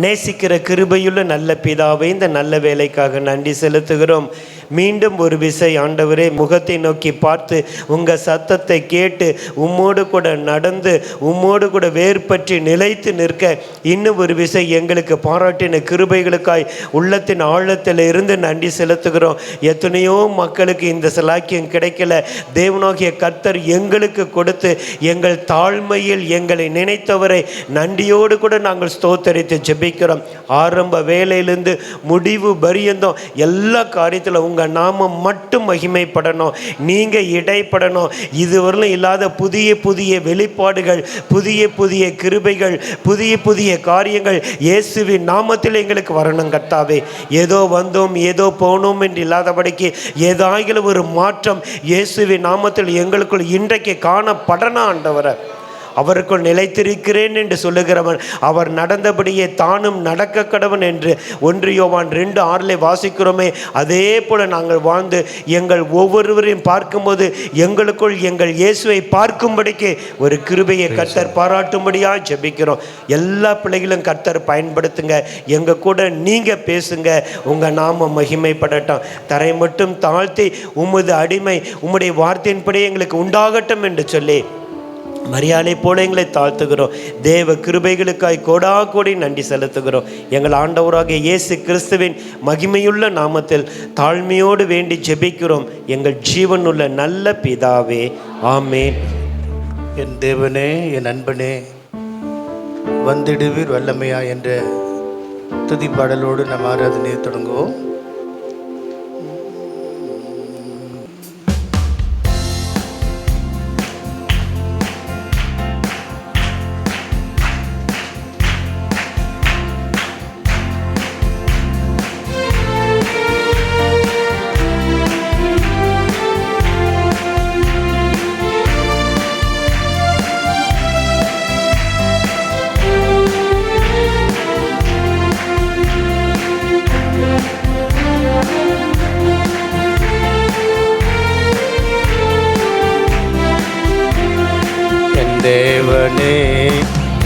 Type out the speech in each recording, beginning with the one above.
நேசிக்கிற கிருபையுள்ள நல்ல பிதாவே, இந்த நல்ல வேலைக்காக நன்றி செலுத்துகிறோம். மீண்டும் ஒரு விசை ஆண்டவரே, முகத்தை நோக்கி பார்த்து உங்கள் சத்தத்தை கேட்டு உம்மோடு கூட நடந்து உம்மோடு கூட வேர்பற்றி நிலைத்து நிற்க இன்னும் ஒரு விசை எங்களுக்கு பாராட்டின கிருபைகளுக்காய் உள்ளத்தின் ஆழத்தில் இருந்து நன்றி செலுத்துகிறோம். எத்தனையோ மக்களுக்கு இந்த சிலாக்கியம் கிடைக்கல. தேவனாகிய கர்த்தர் எங்களுக்கு கொடுத்து எங்கள் தாழ்மையில் எங்களை நினைத்தவரை நன்றியோடு கூட நாங்கள் ஸ்தோத்தரித்து ஜெபிக்கிறோம். ஆரம்ப வேலையிலிருந்து முடிவு பரியந்தம் எல்லா காரியத்தில் உங்கள் நாமம் மட்டும் மகிமைப்படணும், நீங்கள் இடைப்படணும். இதுவரையிலும் இல்லாத புதிய புதிய வெளிப்பாடுகள், புதிய புதிய கிருபைகள், புதிய புதிய காரியங்கள் இயேசுவின் நாமத்தில் எங்களுக்கு வரணும் கர்த்தாவே. ஏதோ வந்தோம் ஏதோ போனோம் என்று இல்லாதபடிக்கு ஏதாகிலும் ஒரு மாற்றம் இயேசுவின் நாமத்தில் எங்களுக்குள் இன்றைக்கு காணப்படணும் ஆண்டவரே. அவருக்குள் நிலைத்திருக்கிறேன் என்று சொல்லுகிறவன் அவர் நடந்தபடியே தானும் நடக்க கடவன் என்று 1 யோவான் 2:6 வாசிக்கிறோமே. அதே போல நாங்கள் வாழ்ந்து எங்கள் ஒவ்வொருவரையும் பார்க்கும்போது எங்களுக்குள் எங்கள் இயேசுவை பார்க்கும்படிக்கு ஒரு கிருபையை கர்த்தர் பாராட்டும்படியாக ஜெபிக்கிறோம். எல்லா பிள்ளைகளும் கர்த்தர் பயன்படுத்துங்க, எங்கள் கூட நீங்கள் பேசுங்க, உங்கள் நாம மகிமைப்படட்டும். தரை மட்டும் தாழ்த்தி உமது அடிமை உம்முடைய வார்த்தையின்படி எங்களுக்கு உண்டாகட்டும் என்று சொல்லி மரியாதை போல எங்களை தாழ்த்துகிறோம். தேவ கிருபைகளுக்காய் கோடா கோடி நன்றி செலுத்துகிறோம். எங்கள் ஆண்டவராகிய இயேசு கிறிஸ்துவின் மகிமையுள்ள நாமத்தில் தாழ்மையோடு வேண்டி ஜெபிக்கிறோம் எங்கள் ஜீவனுள்ள நல்ல பிதாவே, ஆமென். என் தேவனே, என் அன்பனே, வந்திடுவீர் வல்லமையா என்ற துதி பாடலோடு நம் ஆராதனையை தொடங்குவோம். தேவனே,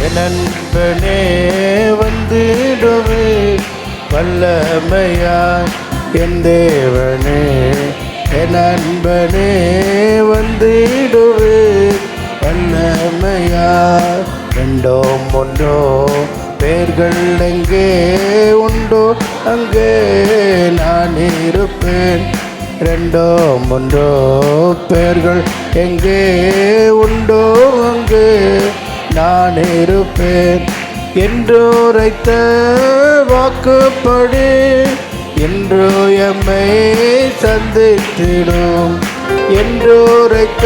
என் அன்பனே, வந்திடுவே வல்லமையாய். என் தேவனே, என் அன்பனே, வந்திடுவே வல்லமையாய். ரெண்டோ ஒன்றோ பேர்கள் எங்கே உண்டோ அங்கே நான் இருப்பேன். ரெண்டோ ஒன்றோ பேர்கள் எங்கே உண்டோ அங்கே நான் இருப்பேன். என்றுரைத்த வாக்குப்படி என்று எம்மை சந்தித்திடும். என்றுரைத்த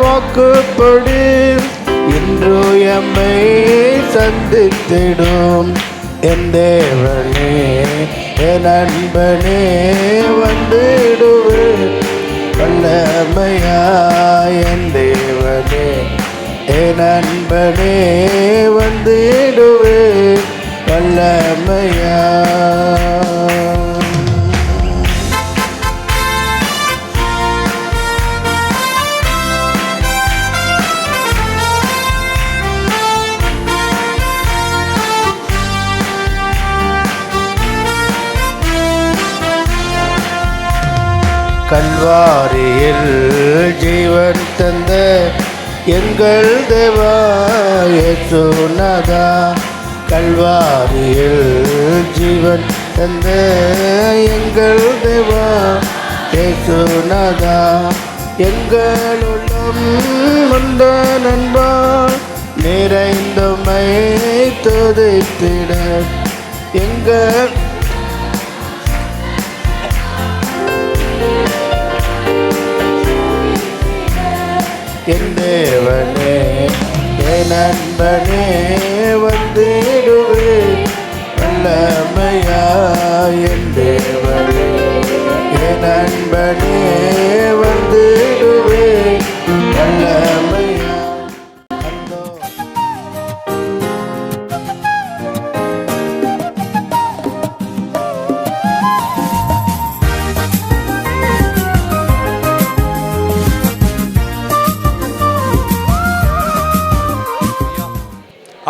வாக்குப்படி என்று எம்மை சந்தித்திடும். என் தேவனே, என் அன்பனே, வந்திடுவே வல்லமையாய். என் தேவனே, என் அன்பனே, வந்திடுவே வல்லமையாய். கல்வாரியில் ஜீவன் தந்த எங்கள் தேவா இயேசுநாதா. கல்வாரியில் ஜீவன் தந்த எங்கள் தேவா இயேசுநாதா. எங்கள் உள்ளம் வந்த நண்பா நிறைந்தமை துதித்திட. எங்கள் என் தேவனே, என் அன்பனே, வந்திடுவே வல்லமையா. என் தேவனே, என் அன்பனே, வந்திடுவே வல்லமையா.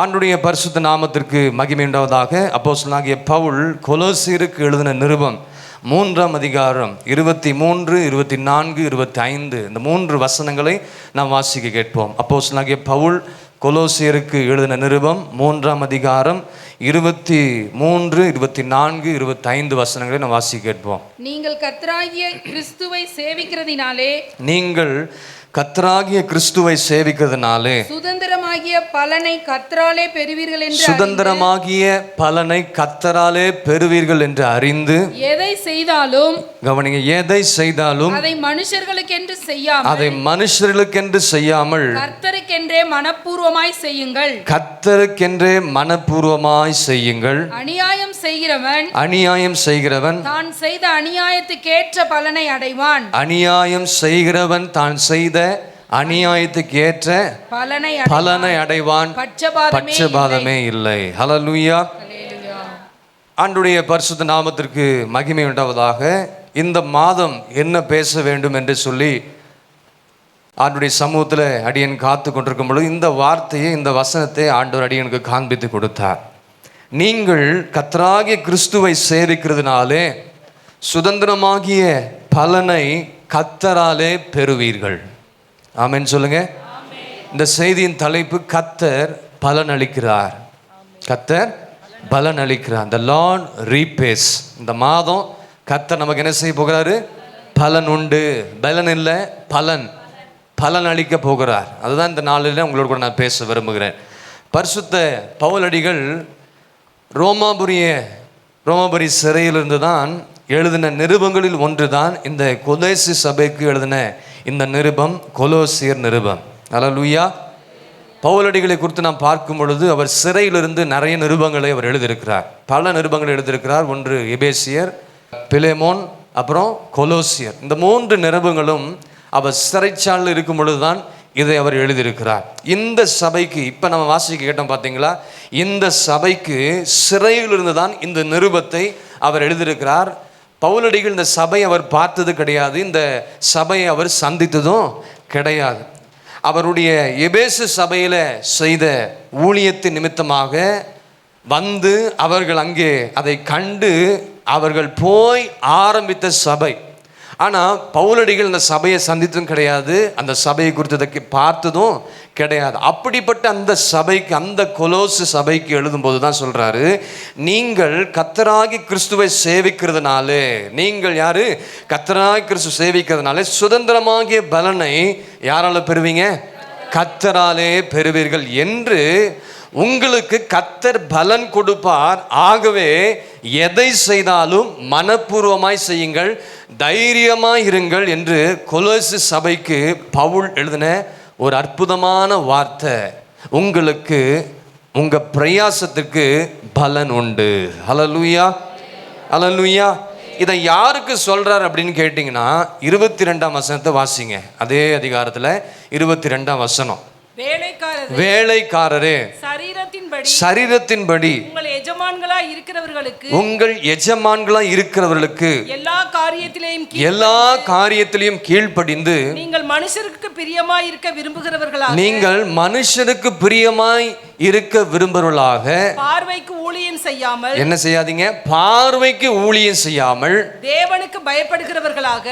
ஆண்டுடைய பரிசுத்த நாமத்திற்கு மகிமை உண்டாவதாக. அப்போஸ்தலனாகிய பவுல் கொலோசியருக்கு எழுதின நிருபம் 3ஆம் அதிகாரம் 23, 24, 25 இந்த 3 வசனங்களை நாம் வாசிக்க கேட்போம். அப்போஸ்தலனாகிய பவுல் கொலோசியருக்கு எழுதின நிருபம் 3ஆம் அதிகாரம் 23, 24, 25 வசனங்களை நாம் வாசிக்க கேட்போம். நீங்கள் கர்த்தராகிய கிறிஸ்துவை சேவிக்கிறதினாலே சுதந்திரமாகிய பலனை கர்த்தராலே பெறுவீர்கள் என்று அறிந்து எதை செய்தாலும் கவனிங்க, எதை செய்தாலும் அதை மனுஷர்களுக்கென்று செய்யாமல் கர்த்தருக்கென்றே மனப்பூர்வமாய் செய்யுங்கள். அநியாயம் செய்கிறவன் தான் செய்த அநியாயத்துக்கு ஏற்ற பலனை அடைவான். அநியாயத்துக்கு ஏற்ற பலனை அடைவான். பட்சபாதமே இல்லை. ஹல்லேலூயா. ஆண்டுடைய பரிசுத்த நாமத்திற்கு மகிமை உண்டாவதாக. இந்த மாதம் என்ன பேச வேண்டும் என்று சொல்லி ஆண்டுடைய சமூகத்தில் அடியன் காத்து கொண்டிருக்கும் பொழுது இந்த வார்த்தையை, இந்த வசனத்தை ஆண்டவர் அடியனுக்கு காண்பித்து கொடுத்தார். நீங்கள் கர்த்தராகிய கிறிஸ்துவை சேவிக்கிறதுனாலே சுதந்திரமாகிய பலனை கர்த்தராலே பெறுவீர்கள். ஆமென் சொல்லுங்க. இந்த செய்தியின் தலைப்பு கர்த்தர் பலன் அளிக்கிறார். கர்த்தர் பலன் அளிக்கிறார். The Lord repays. இந்த மாதம் கர்த்தர் நமக்கு என்ன செய்ய போகிறாரு? பலன் உண்டு. பலன் இல்லை, பலன் அளிக்க போகிறார். அதுதான் இந்த நாளில் உங்களோட கூட நான் பேச விரும்புகிறேன். பரிசுத்த பவுலடிகள் ரோமாபுரி சிறையிலிருந்து தான் எழுதின நிருபங்களில் ஒன்று தான் இந்த கொலோசி சபைக்கு எழுதின இந்த நிருபம், கொலோசியர் நிருபம். ஹல்லேலூயா. பவுலடிகளை குறித்து நாம் பார்க்கும் பொழுது அவர் சிறையிலிருந்து நிறைய நிருபங்களை அவர் எழுதியிருக்கிறார். பல நிருபங்களை எழுதியிருக்கிறார். ஒன்று எபேசியர், பிலேமோன், அப்புறம் கொலோசியர். இந்த 3 நிருபங்களும் அவர் சிறைச்சாலையில் இருக்கும் பொழுதுதான் இதை அவர் எழுதியிருக்கிறார். இந்த சபைக்கு இப்போ நம்ம வாசிக்க கேட்டோம் பார்த்தீங்களா, இந்த சபைக்கு சிறையிலிருந்து தான் இந்த நிருபத்தை அவர் எழுதியிருக்கிறார். பவுலடிகள் இந்த சபையை அவர் பார்த்தது கிடையாது, இந்த சபையை அவர் சந்தித்ததும் கிடையாது. அவருடைய எபேசு சபையில் செய்த ஊழியத்தின் நிமித்தமாக வந்து அவர்கள் அங்கே அதை கண்டு அவர்கள் போய் ஆரம்பித்த சபை. ஆனால் பவுலடிகள் அந்த சபையை சந்தித்தும் கிடையாது, அந்த சபையை குறித்து பார்த்ததும் கிடையாது. அப்படிப்பட்ட அந்த சபைக்கு, அந்த கொலோசு சபைக்கு எழுதும்போது தான் சொல்றாரு, நீங்கள் கர்த்தராகிய கிறிஸ்துவை சேவிக்கிறதுனாலே, நீங்கள் யாரு? கர்த்தராகிய கிறிஸ்து சேவிக்கிறதுனாலே சுதந்திரமாகிய பலனை யாரால பெறுவீங்க? கர்த்தராலே பெறுவீர்கள் என்று உங்களுக்கு கர்த்தர் பலன் கொடுப்பார். ஆகவே எதை செய்தாலும் மனப்பூர்வமாய் செய்யுங்கள், தைரியமாய் இருங்கள் என்று கொலோசு சபைக்கு பவுல் எழுதின ஒரு அற்புதமான வார்த்தை. உங்களுக்கு உங்க பிரயாசத்துக்கு பலன் உண்டு. ஹல்லேலூயா, ஹல்லேலூயா. இதை யாருக்கு சொல்றார் அப்படின்னு கேட்டீங்கன்னா 22ஆம் வசனத்தை வாசிங்க. அதே அதிகாரத்துல 22ஆம் வசனம். வேலைக்காரரே சரீரத்தின்படி உங்கள் எஜமான்களாய் இருக்கிறவர்களுக்கு எல்லா காரியத்திலையும் கீழ்ப்படிந்து நீங்கள் மனுஷருக்கு பிரியமாய் இருக்க விரும்புகிறவர்களாக பார்வைக்கு ஊழியம் செய்யாமல் என்ன செய்யாதீங்க? பார்வைக்கு ஊழியம் செய்யாமல் தேவனுக்கு பயப்படுகிறவர்களாக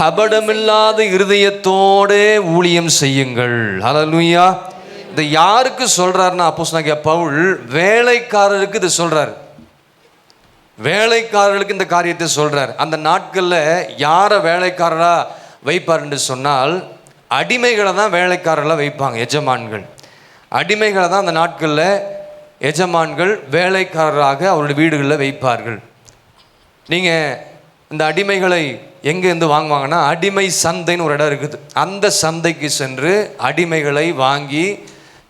கபடமில்லாத இருதயத்தோட ஊழியம் செய்யுங்கள். ஹல்லேலூயா. இதை யாருக்கு சொல்றாருன்னா அப்போஸ்தலனாகிய பவுல் வேலைக்காரருக்கு இது சொல்றாரு. வேலைக்காரர்களுக்கு இந்த காரியத்தை சொல்றார். அந்த நாட்கள்ல யாரை வேலைக்காரரா வைப்பார் என்று சொன்னால் அடிமைகளை தான் வேலைக்காரர்களாக வைப்பாங்க. எஜமான்கள் அடிமைகளை தான் அந்த நாட்களில் எஜமான்கள் வேலைக்காரராக அவருடைய வீடுகளில் வைப்பார்கள். நீங்கள் இந்த அடிமைகளை எங்கேருந்து வாங்குவாங்கன்னா அடிமை சந்தைன்னு ஒரு இடம் இருக்குது. அந்த சந்தைக்கு சென்று அடிமைகளை வாங்கி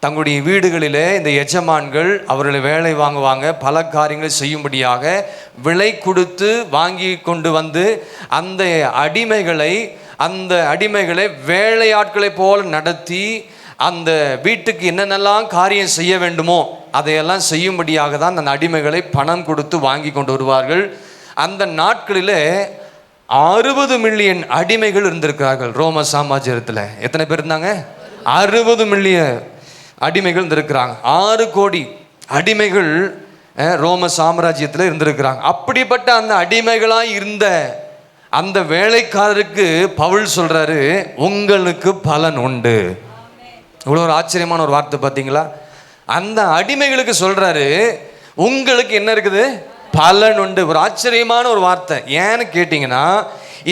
தங்களுடைய வீடுகளிலே இந்த எஜமான்கள் அவர்களை வேலை வாங்குவாங்க. பல காரியங்களை செய்யும்படியாக விலை கொடுத்து வாங்கி கொண்டு வந்து அந்த அடிமைகளை வேலையாட்களை போல நடத்தி அந்த வீட்டுக்கு என்னென்னலாம் காரியம் செய்ய வேண்டுமோ அதையெல்லாம் செய்யும்படியாக தான் அந்த அடிமைகளை பணம் கொடுத்து வாங்கி கொண்டு வருவார்கள். அந்த நாட்களில் 60 மில்லியன் அடிமைகள் இருந்திருக்கிறார்கள் ரோம சாம்ராஜ்யத்தில். எத்தனை பேர் இருந்தாங்க? 60 மில்லியன் அடிமைகள் இருந்திருக்கிறாங்க. 6 கோடி அடிமைகள் ரோம சாம்ராஜ்யத்தில் இருந்திருக்கிறாங்க. அப்படிப்பட்ட அந்த அடிமைகளாக இருந்த அந்த வேலைக்காரருக்கு பவுல் சொல்றாரு, உங்களுக்கு பலன் உண்டு. இவ்வளோ ஒரு ஆச்சரியமான ஒரு வார்த்தை பார்த்தீங்களா? அந்த அடிமைகளுக்கு சொல்றாரு, உங்களுக்கு என்ன இருக்குது? பலன் உண்டு. ஒரு ஆச்சரியமான ஒரு வார்த்தை. ஏன்னு கேட்டிங்கன்னா,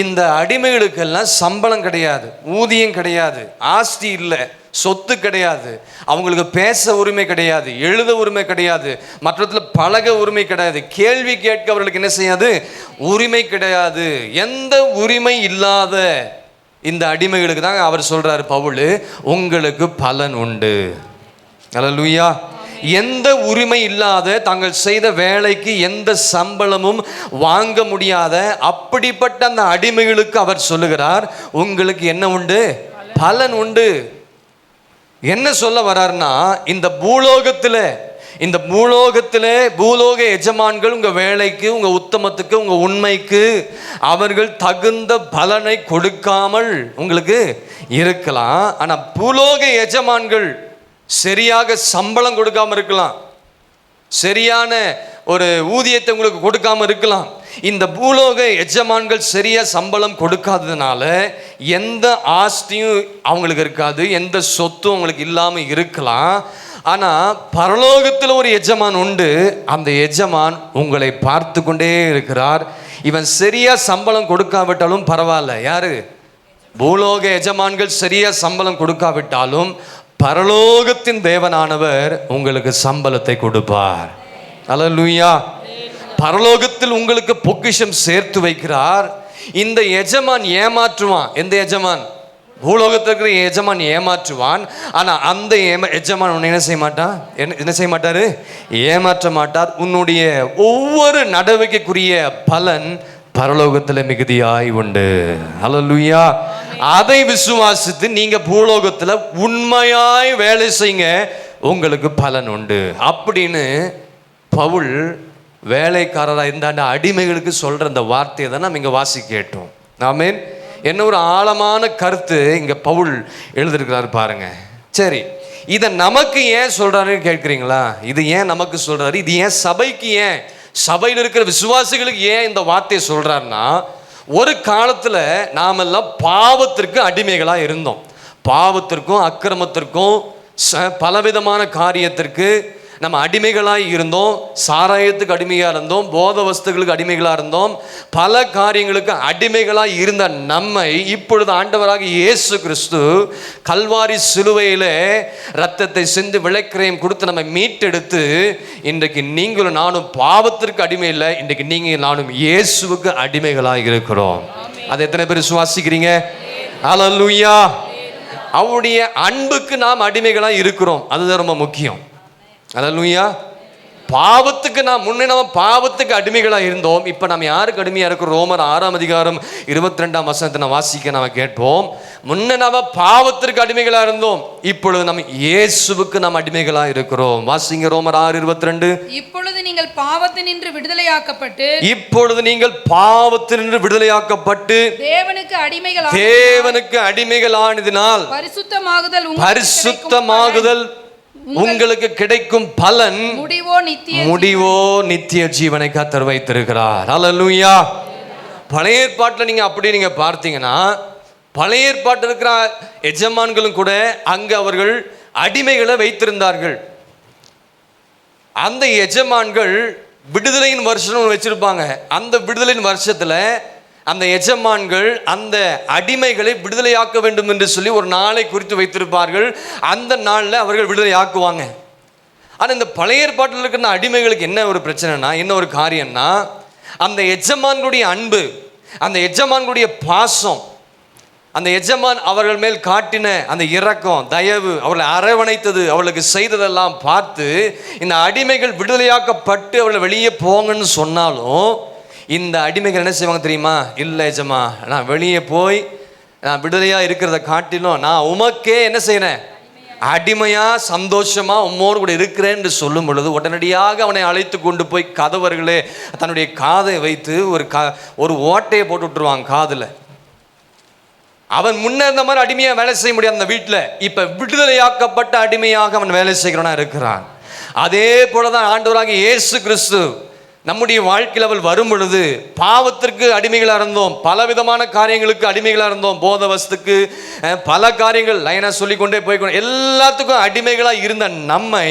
இந்த அடிமைகளுக்கெல்லாம் சம்பளம் கிடையாது, ஊதியம் கிடையாது, ஆஸ்தி இல்லை, சொத்து கிடையாது, அவங்களுக்கு பேச உரிமை கிடையாது, எழுத உரிமை கிடையாது, மற்றத்தில் பழக உரிமை கிடையாது, கேள்வி கேட்க அவர்களுக்கு என்ன செய்யாது? உரிமை கிடையாது. எந்த உரிமை இல்லாத இந்த அடிமைகளுக்கு தான் அவர் சொல்றாரு பவுல், உங்களுக்கு பலன் உண்டு. அல்லேலூயா. எந்த உரிமை இல்லாத, தாங்கள் செய்த வேலைக்கு எந்த சம்பளமும் வாங்க முடியாத அப்படிப்பட்ட அந்த அடிமைகளுக்கு அவர் சொல்லுகிறார், உங்களுக்கு என்ன உண்டு? பலன் உண்டு. என்ன சொல்ல வர்றாருன்னா, இந்த பூலோகத்தில் பூலோக எஜமான்கள் உங்க வேலைக்கு, உங்க உத்தமத்துக்கு, உங்க உண்மைக்கு அவர்கள் தகுந்த பலனை கொடுக்காமல் உங்களுக்கு இருக்கலாம். ஆனா பூலோக எஜமான்கள் சரியாக சம்பளம் கொடுக்காம இருக்கலாம், சரியான ஒரு ஊதியத்தை உங்களுக்கு கொடுக்காம இருக்கலாம். இந்த பூலோக எஜமான்கள் சரியா சம்பளம் கொடுக்காததுனால எந்த ஆஸ்தியும் அவங்களுக்கு இருக்காது, எந்த சொத்தும் அவங்களுக்கு இல்லாம இருக்கலாம். ஆனா பரலோகத்தில் ஒரு எஜமான் உண்டு. அந்த எஜமான் உங்களை பார்த்து கொண்டே இருக்கிறார். இவன் சரியா சம்பளம் கொடுக்காவிட்டாலும் பரவாயில்ல. யாரு? பூலோக எஜமான்கள் சரியா சம்பளம் கொடுக்காவிட்டாலும் பரலோகத்தின் தேவனானவர் உங்களுக்கு சம்பளத்தை கொடுப்பார். அல்லேலூயா. பரலோகத்தில் உங்களுக்கு பொக்கிஷம் சேர்த்து வைக்கிறார். இந்த எஜமான் ஏமாற்றுவான். எந்த எஜமான்? பூலோகத்தில் இருக்கிற எஜமான் ஏமாற்றுவான். ஆனா அந்த எஜமான் உன்னை என்ன செய்ய மாட்டான்? என்ன செய்ய மாட்டாரு? ஏமாற்ற மாட்டார். உன்னுடைய ஒவ்வொரு நடவடிக்கைக்குரிய பலன் பரலோகத்தில் மிகுதியாய் உண்டு. அல்லேலூயா. அதை விசுவாசித்து நீங்க பூலோகத்தில் உண்மையாய் வேலை செய்யுங்க, உங்களுக்கு பலன் உண்டு அப்படின்னு பவுல் வேலைக்காரராக இருந்த அடிமைகளுக்கு சொல்ற அந்த வார்த்தையை தான் நம்ம இங்க வாசி கேட்டோம். ஆமென். என்ன ஒரு ஆழமான கருத்து இங்க பவுல் எழுதிருக்கிறார் பாருங்க. சரி, இதை நமக்கு ஏன் சொல்றாருன்னு கேட்குறீங்களா? இது ஏன் நமக்கு சொல்றாரு? இது ஏன் சபைக்கு, ஏன் சபையில் இருக்கிற விசுவாசிகளுக்கு ஏன் இந்த வார்த்தையை சொல்றாருன்னா, ஒரு காலத்துல நாமெல்லாம் பாவத்திற்கு அடிமைகளா இருந்தோம். பாவத்திற்கும் அக்கிரமத்திற்கும் பலவிதமான காரியத்திற்கு நம்ம அடிமைகளாக இருந்தோம். சாராயத்துக்கு அடிமையாக இருந்தோம், போத வஸ்துகளுக்கு அடிமைகளாக இருந்தோம், பல காரியங்களுக்கு அடிமைகளாக இருந்த நம்மை இப்பொழுது ஆண்டவராக இயேசு கிறிஸ்து கல்வாரி சிலுவையிலே இரத்தத்தை சிந்து விளைக்கிரயம் கொடுத்து நம்மை மீட்டெடுத்து இன்றைக்கு நீங்களும் நானும் பாவத்திற்கு அடிமை இல்லை, இன்றைக்கு நீங்கள் நானும் இயேசுவுக்கு அடிமைகளாக இருக்கிறோம். அதை எத்தனை பேர் விசுவாசிக்கிறீங்க? அல்லேலூயா. அவருடைய அன்புக்கு நாம் அடிமைகளாக இருக்கிறோம். அதுதான் ரொம்ப முக்கியம். அல்லேலூயா. பாவத்துக்கு நம்ம பாவத்துக்கு அடிமைகளாக இருந்தோம். இப்போ நம்ம யாருக்கு அடிமையாக இருக்கிறோம்? ரோமர் 6ஆம் அதிகாரம் 22ஆம் வசனத்தை நம்ம வாசிக்க நம்ம கேட்போம். முன்ன நம்ம பாவத்திற்கு அடிமைகளாக இருந்தோம், இப்பொழுது நம்ம இயேசுவுக்கு நாம் அடிமைகளாக இருக்கிறோம். வாசிங்க ரோமர் 6:22. இப்பொழுது நீங்கள் பாவத்தினின்று விடுதலையாக்கப்பட்டு தேவனுக்கு அடிமைகளானதினால் பரிசுத்தமாகுதல் உங்களுக்கு கிடைக்கும் பலன் முடிவோ நித்திய ஜீவனை கர்த்தர் வைத்திருக்கிறார். அல்லேலூயா. பழைய ஏற்பாட்டில் நீங்க பார்த்தீங்கன்னா, பழைய ஏற்பாட்டில் இருக்கிற எஜமான்களும் கூட அங்கு அவர்கள் அடிமைகளை வைத்திருந்தார்கள். அந்த எஜமான்கள் விடுதலையின் வருஷம் வச்சிருப்பாங்க. அந்த விடுதலையின் வருஷத்துல அந்த எஜமான்கள் அந்த அடிமைகளை விடுதலையாக்க வேண்டும் என்று சொல்லி ஒரு நாளை குறித்து வைத்திருப்பார்கள். அந்த நாளில் அவர்கள் விடுதலையாக்குவாங்க. ஆனால் இந்த பழைய ஏற்பாட்டில் இருக்கிற அடிமைகளுக்கு என்ன ஒரு பிரச்சனைனா, என்ன ஒரு காரியம்னா, அந்த எஜமான்களுடைய அன்பு, அந்த எஜமான்களுடைய பாசம், அந்த எஜமான் அவர்கள் மேல் காட்டின அந்த இரக்கம், தயவு, அவர்களை அரவணைத்தது, அவர்களுக்கு செய்ததெல்லாம் பார்த்து இந்த அடிமைகள் விடுதலையாக்கப்பட்டு அவர்களை வெளியே போங்கன்னு சொன்னாலும் இந்த அடிமைகள் என்ன செய்வாங்க தெரியுமா? இல்லை எஜமா, நான் வெளியே போய் நான் விடுதலையாக இருக்கிறத காட்டிலும் நான் உமக்கே என்ன செய்கிறேன்? அடிமையாக சந்தோஷமாக உம்மோடு கூட இருக்கிறேன் என்று சொல்லும் பொழுது உடனடியாக அவனை அழைத்து கொண்டு போய் கதவர்களே தன்னுடைய காதை வைத்து ஒரு ஓட்டையை போட்டு விட்டுருவாங்க காதில். அவன் முன்ன இருந்த மாதிரி அடிமையாக வேலை செய்ய முடியாது அந்த வீட்டில். இப்போ விடுதலையாக்கப்பட்ட அடிமையாக அவன் வேலை செய்கிறவனா இருக்கிறான். அதே போலதான் ஆண்டவராகிய இயேசு கிறிஸ்து நம்முடைய வாழ்க்கையில் அவள் வரும் பொழுது பாவத்திற்கு அடிமைகளாக இருந்தோம், பலவிதமான காரியங்களுக்கு அடிமைகளாக இருந்தோம், போத வஸ்துக்கு, பல காரியங்கள் லைனாக சொல்லிக்கொண்டே போய்க்கொண்டே எல்லாத்துக்கும் அடிமைகளாக இருந்த நம்மை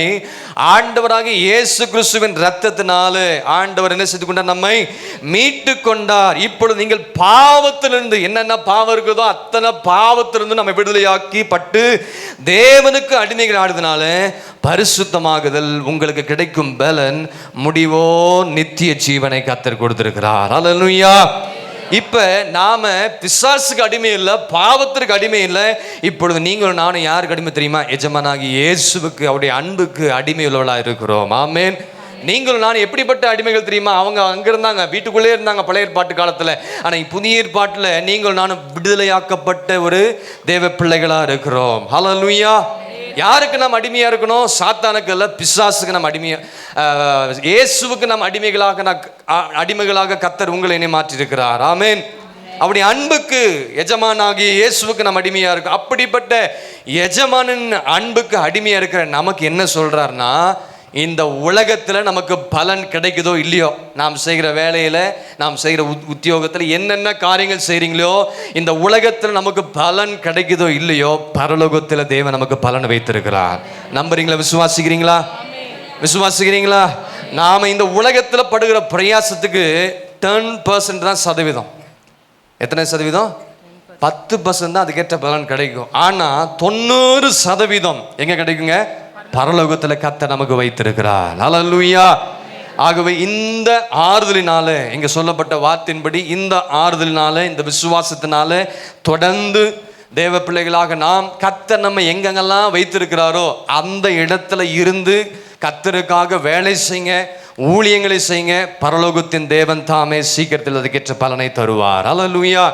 ஆண்டவராகிய இயேசு கிறிஸ்துவின் இரத்தத்தினால ஆண்டவர் என்ன செய்து கொண்டார்? நம்மை மீட்டு கொண்டார். இப்பொழுது நீங்கள் பாவத்திலிருந்து, என்னென்ன பாவம் இருக்குதோ அத்தனை பாவத்திலிருந்து நம்ம விடுதலையாக்கி பட்டு தேவனுக்கு அடிமைகள் ஆடுறதுனால பரிசுத்தமாகுதல் உங்களுக்கு கிடைக்கும் பலன் முடிவோ நித்திய ஜீவனை கர்த்தர் கொடுத்திருக்கிறார். அல்லேலூயா. இப்ப நாம பிசாசுக்கு அடிமை இல்லை, பாவத்திற்கு அடிமை இல்லை. இப்பொழுது நீங்களும் நானும் யாருக்கு அடிமை தெரியுமா? எஜமானாகி இயேசுவுக்கு, அவருடைய அன்புக்கு அடிமை உள்ளவளா இருக்கிறோம். ஆமென். நீங்களும் நானும் எப்படிப்பட்ட அடிமைகள் தெரியுமா? அவங்க அங்க இருந்தாங்க, வீட்டுக்குள்ளே இருந்தாங்க பழைய ஏற்பாட்டு காலத்துல. ஆனா புதிய ஏற்பாட்டுல நீங்களும் நானும் விடுதலையாக்கப்பட்ட ஒரு தேவ பிள்ளைகளா இருக்கிறோம். ஹல்லேலூயா. யாருக்கு நாம் அடிமையா இருக்கணும்? சாத்தானுக்கு அல்ல, பிசாசுக்கு நாம் அடிமையா, இயேசுவுக்கு நாம் அடிமைகளாக கர்த்தர் உங்களை மாற்றி இருக்கிறார். ஆமென். அவருடைய அன்புக்கு, எஜமானாகிய இயேசுவுக்கு நாம் அடிமையா இருக்கும். அப்படிப்பட்ட எஜமானின் அன்புக்கு அடிமையா இருக்கிற நமக்கு என்ன சொல்றாருன்னா, இந்த உலகத்தில் நமக்கு பலன் கிடைக்குதோ இல்லையோ, நாம் செய்கிற வேலையில், நாம் செய்கிற உத்தியோகத்தில் என்னென்ன காரியங்கள் செய்கிறீங்களோ, இந்த உலகத்தில் நமக்கு பலன் கிடைக்குதோ இல்லையோ, பரலோகத்தில் தேவன் நமக்கு பலன் வைத்திருக்கிறார். நம்புறீங்களா? விசுவாசிக்கிறீங்களா? விசுவாசிக்கிறீங்களா? நாம் இந்த உலகத்தில் படுகிற பிரயாசத்துக்கு 10% தான் சதவீதம். எத்தனை சதவீதம்? 10% தான் அதுக்கேற்ற பலன் கிடைக்கும். ஆனால் 90% எங்கே கிடைக்குங்க? பரலோகத்தில் கர்த்தர் நமக்கு வைத்திருக்கிறார். ஹல்லேலூயா. ஆகவே இந்த ஆறுதலினால, இங்க சொல்லப்பட்ட வார்த்தையின்படி இந்த ஆறுதலினால, இந்த விசுவாசத்தினால தொடர்ந்து தேவ பிள்ளைகளாக நாம் கர்த்தர் நம்ம எங்கெங்கெல்லாம் வைத்திருக்கிறாரோ அந்த இடத்துல இருந்து கர்த்தருக்காக வேலை செய்யுங்க, ஊழியங்களை செய்யுங்க. பரலோகத்தின் தேவன் தாமே சீக்கிரத்தில் அதுக்கேற்ற பலனை தருவார். ஹல்லேலூயா.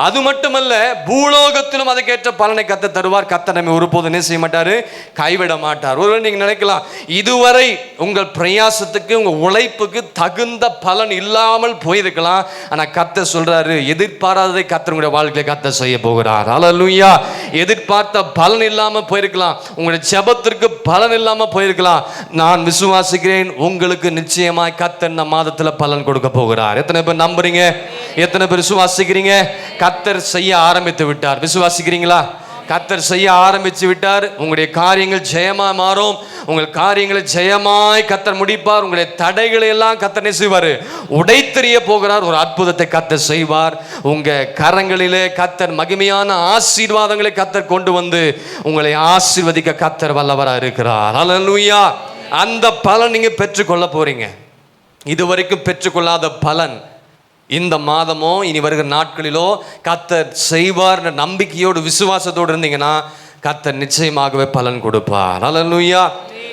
அது மட்டுமல்ல, பூலோகத்திலும் அதுக்கேற்ற பலனை கர்த்தர் தருவார். கர்த்தர் நம்மை ஒருபோதும் என்ன செய்ய மாட்டாரு? கைவிட மாட்டார். ஒருவேளை நீங்க நினைக்கலாம், இதுவரை உங்கள் பிரயாசத்துக்கு, உங்க உழைப்புக்கு தகுந்த பலன் இல்லாமல் போயிருக்கலாம். ஆனா கர்த்தர் சொல்றாரு, எதிர்பாராததை கர்த்தர் உங்களுடைய வாழ்க்கையில கர்த்தர் செய்ய போகிறார். ஹல்லேலூயா. எதிர்பார்த்த பலன் இல்லாம போயிருக்கலாம், உங்களுடைய ஜெபத்திற்கு பலன் இல்லாம போயிருக்கலாம். நான் விசுவாசிக்கிறேன், உங்களுக்கு நிச்சயமாய் கர்த்தர் இந்த மாதத்துல பலன் கொடுக்க போகிறார். எத்தனை பேர் நம்புறீங்க? எத்தனை பேர் விசுவாசிக்கிறீங்க? கர்த்தர் செய்ய ஆரம்பித்து விட்டார். விசுவாசிக்கிறீங்களா? கர்த்தர் செய்ய ஆரம்பித்து விட்டார். உங்களுடைய காரியங்கள் ஜெயமா மாறும். உங்கள் காரியங்களை ஜெயமாய் கர்த்தர் முடிப்பார். உங்களுடைய தடைகளை எல்லாம் கர்த்தர் செய்வார், உடைத்தெறிய போகிறார். ஒரு அற்புதத்தை கர்த்தர் செய்வார். உங்க கரங்களிலே கர்த்தர் மகிமையான ஆசீர்வாதங்களை கர்த்தர் கொண்டு வந்து உங்களை ஆசீர்வதிக்க கர்த்தர் வல்லவராக இருக்கிறார். ஹல்லேலூயா. அந்த பலன் நீங்க பெற்றுக்கொள்ள போறீங்க. இதுவரைக்கும் பெற்றுக்கொள்ளாத பலன் இந்த மாதமோ இனி வருகிற நாட்களிலோ கர்த்தர் செய்வார் என்ற நம்பிக்கையோடு விசுவாசத்தோடு இருந்தீங்கன்னா கர்த்தர் நிச்சயமாகவே பலன் கொடுப்பார். ஹல்லேலூயா.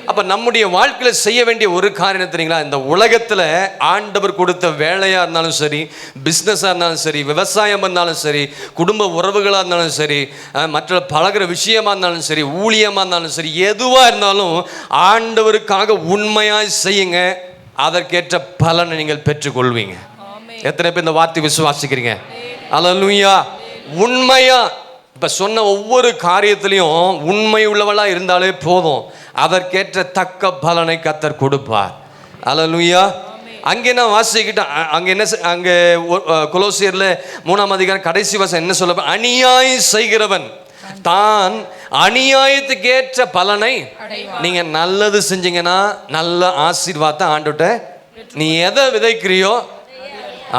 அப்ப நம்முடைய வாழ்க்கையில செய்ய வேண்டிய ஒரு காரியம் தெரியுங்களா? இந்த உலகத்துல ஆண்டவர் கொடுத்த வேலையா இருந்தாலும் சரி, பிசினஸா இருந்தாலும் சரி, விவசாயம் இருந்தாலும் சரி, குடும்ப உறவுகளா இருந்தாலும் சரி, மற்ற பழகிற விஷயமா இருந்தாலும் சரி, ஊழியமா இருந்தாலும் சரி, எதுவா இருந்தாலும் ஆண்டவருக்காக உண்மையாய் செய்யுங்க. அதற்கேற்ற பலனை நீங்கள் பெற்றுக்கொள்வீங்க. எத்தனை பேர் இந்த வார்த்தை விசுவாசிக்கிறீங்க? அல்லேலூயா. உண்மையா இப்ப சொன்ன ஒவ்வொரு காரியத்திலையும் உண்மை உள்ளவளா இருந்தாலே போதும், அதற்கேற்ற தக்க பலனை கர்த்தர் கொடுப்பார். அல்லேலூயா. அங்கே நான் வாசிக்கிட்டேன், அங்க என்ன, அங்க கொலோசியர்ல 3ஆம் அதிகாரம் கடைசி வசனம் என்ன சொல்ல? அநியாயம் செய்கிறவன் தான் அநியாயத்துக்கேற்ற பலனை, நீங்க நல்லது செஞ்சீங்கன்னா நல்ல ஆசீர்வாதத்தை ஆண்டுட்ட, நீ எதை விதைக்கிறியோ,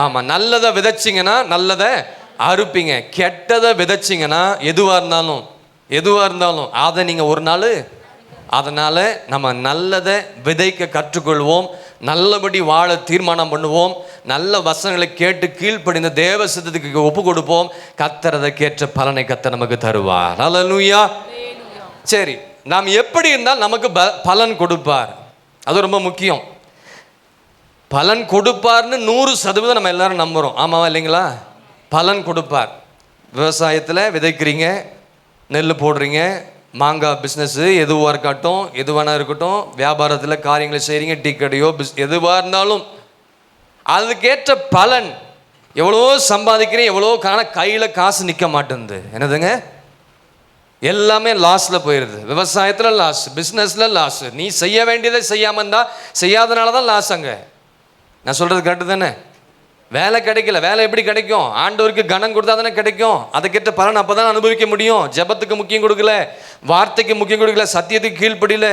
ஆமா, நல்லதை விதைச்சிங்கன்னா நல்லதை அறுப்பீங்க. கெட்டதை விதைச்சிங்கன்னா எதுவா இருந்தாலும் அதை நீங்க ஒரு நாள், அதனால நம்ம நல்லதை விதைக்க கற்றுக்கொள்வோம், நல்லபடி வாழ தீர்மானம் பண்ணுவோம், நல்ல வசனங்களை கேட்டு கீழ்ப்படிந்த தேவ சித்தத்துக்கு ஒப்பு கொடுப்போம். கர்த்தர் அதற்கேற்ற பலனை கர்த்தர் நமக்கு தருவார். ஹல்லேலூயா. சரி, நாம் எப்படி இருந்தால் நமக்கு பலன் கொடுப்பார்? அது ரொம்ப முக்கியம். பலன் கொடுப்பார்னு 100% நம்ம எல்லாரும் நம்புகிறோம். ஆமாவா இல்லைங்களா? பலன் கொடுப்பார். விவசாயத்தில் விதைக்கிறீங்க, நெல் போடுறீங்க, மாங்காய் பிஸ்னஸ்ஸு எதுவாக இருக்கட்டும், எதுவானா இருக்கட்டும், வியாபாரத்தில் காரியங்களை செய்கிறீங்க, டீ கடையோ எதுவாக இருந்தாலும் அதுக்கேற்ற பலன் எவ்வளோ சம்பாதிக்கிறேன், எவ்வளோ கையில் காசு நிற்க மாட்டேங்குது. என்னதுங்க? எல்லாமே லாஸில் போயிடுது. விவசாயத்தில் லாஸ், பிஸ்னஸில் லாஸ். நீ செய்ய வேண்டியதை செய்யாமல் இருந்தால் செய்யாதனால தான் லாஸ். அங்கே நான் சொல்கிறது கரெக்டு தானே? வேலை கிடைக்கல, வேலை எப்படி கிடைக்கும்? ஆண்டவருக்கு கனம் கொடுத்தா தானே கிடைக்கும். அதை கேட்ட பலன் அப்போ தான் அனுபவிக்க முடியும். ஜெபத்துக்கு முக்கியம் கொடுக்கல, வார்த்தைக்கு முக்கியம் கொடுக்கல, சத்தியத்துக்கு கீழ்ப்படியில,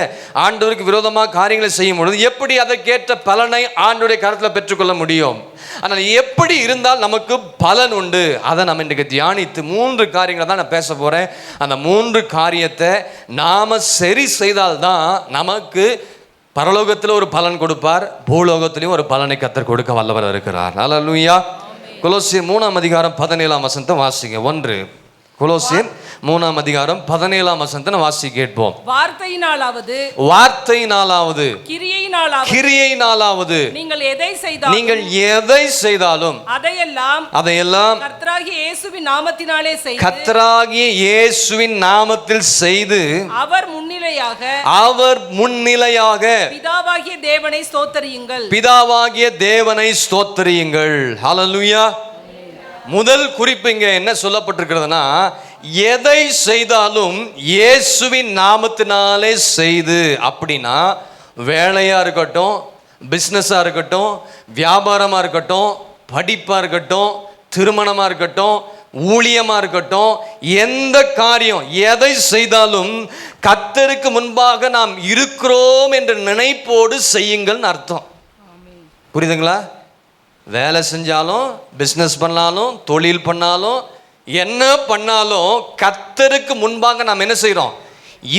ஆண்டவருக்கு விரோதமாக காரியங்களை செய்யும் பொழுது எப்படி அதை கேட்ட பலனை ஆண்டவருடைய கருத்தில் பெற்றுக்கொள்ள முடியும்? ஆனால் எப்படி இருந்தால் நமக்கு பலன் உண்டு, அதை நம்ம இன்றைக்கு தியானித்து 3 காரியங்களை தான் நான் பேச போகிறேன். அந்த 3 காரியத்தை நாம் சரி செய்தால்தான் நமக்கு பரலோகத்தில் ஒரு பலன் கொடுப்பார், பூலோகத்திலையும் ஒரு பலனை கர்த்தர் கொடுக்க வல்லவர் இருக்கிறார். அல்லேலூயா. கொலோசியர் 3ஆம் அதிகாரம் 17ஆம் வசனத்தை வாசிங்க. 1 கொலோசியர் 3ஆம் அதிகாரம் 17ஆம் வசனத்தை வாசி கேட்போம். வார்த்தையினாலாவது கிரியையினாலாவது நீங்கள் எதை செய்தாலும் அதையெல்லாம் கர்த்தராகிய இயேசுவின் நாமத்தில் செய்து அவர் முன்னிலையாக பிதாவாகிய தேவனை ஸ்தோத்திரியுங்கள். ஹல்லேலூயா. முதல் குறிப்பு இங்க என்ன சொல்லப்பட்டிருக்கிறதுனா, எதை செய்தாலும் இயேசுவின் நாமத்தினாலே செய்து. அப்படின்னா வேலையா இருக்கட்டும், பிஸ்னஸா இருக்கட்டும், வியாபாரமா இருக்கட்டும், படிப்பா இருக்கட்டும், திருமணமா இருக்கட்டும், ஊழியமா இருக்கட்டும், எந்த காரியம் எதை செய்தாலும் கர்த்தருக்கு முன்பாக நாம் இருக்கிறோம் என்ற நினைப்போடு செய்யுங்கள் அர்த்தம். புரியுதுங்களா? வேலை செஞ்சாலும், பிஸ்னஸ் பண்ணாலும், தொழில் பண்ணாலும், என்ன பண்ணாலும் கர்த்தருக்கு முன்பாக நாம் என்ன செய்கிறோம்?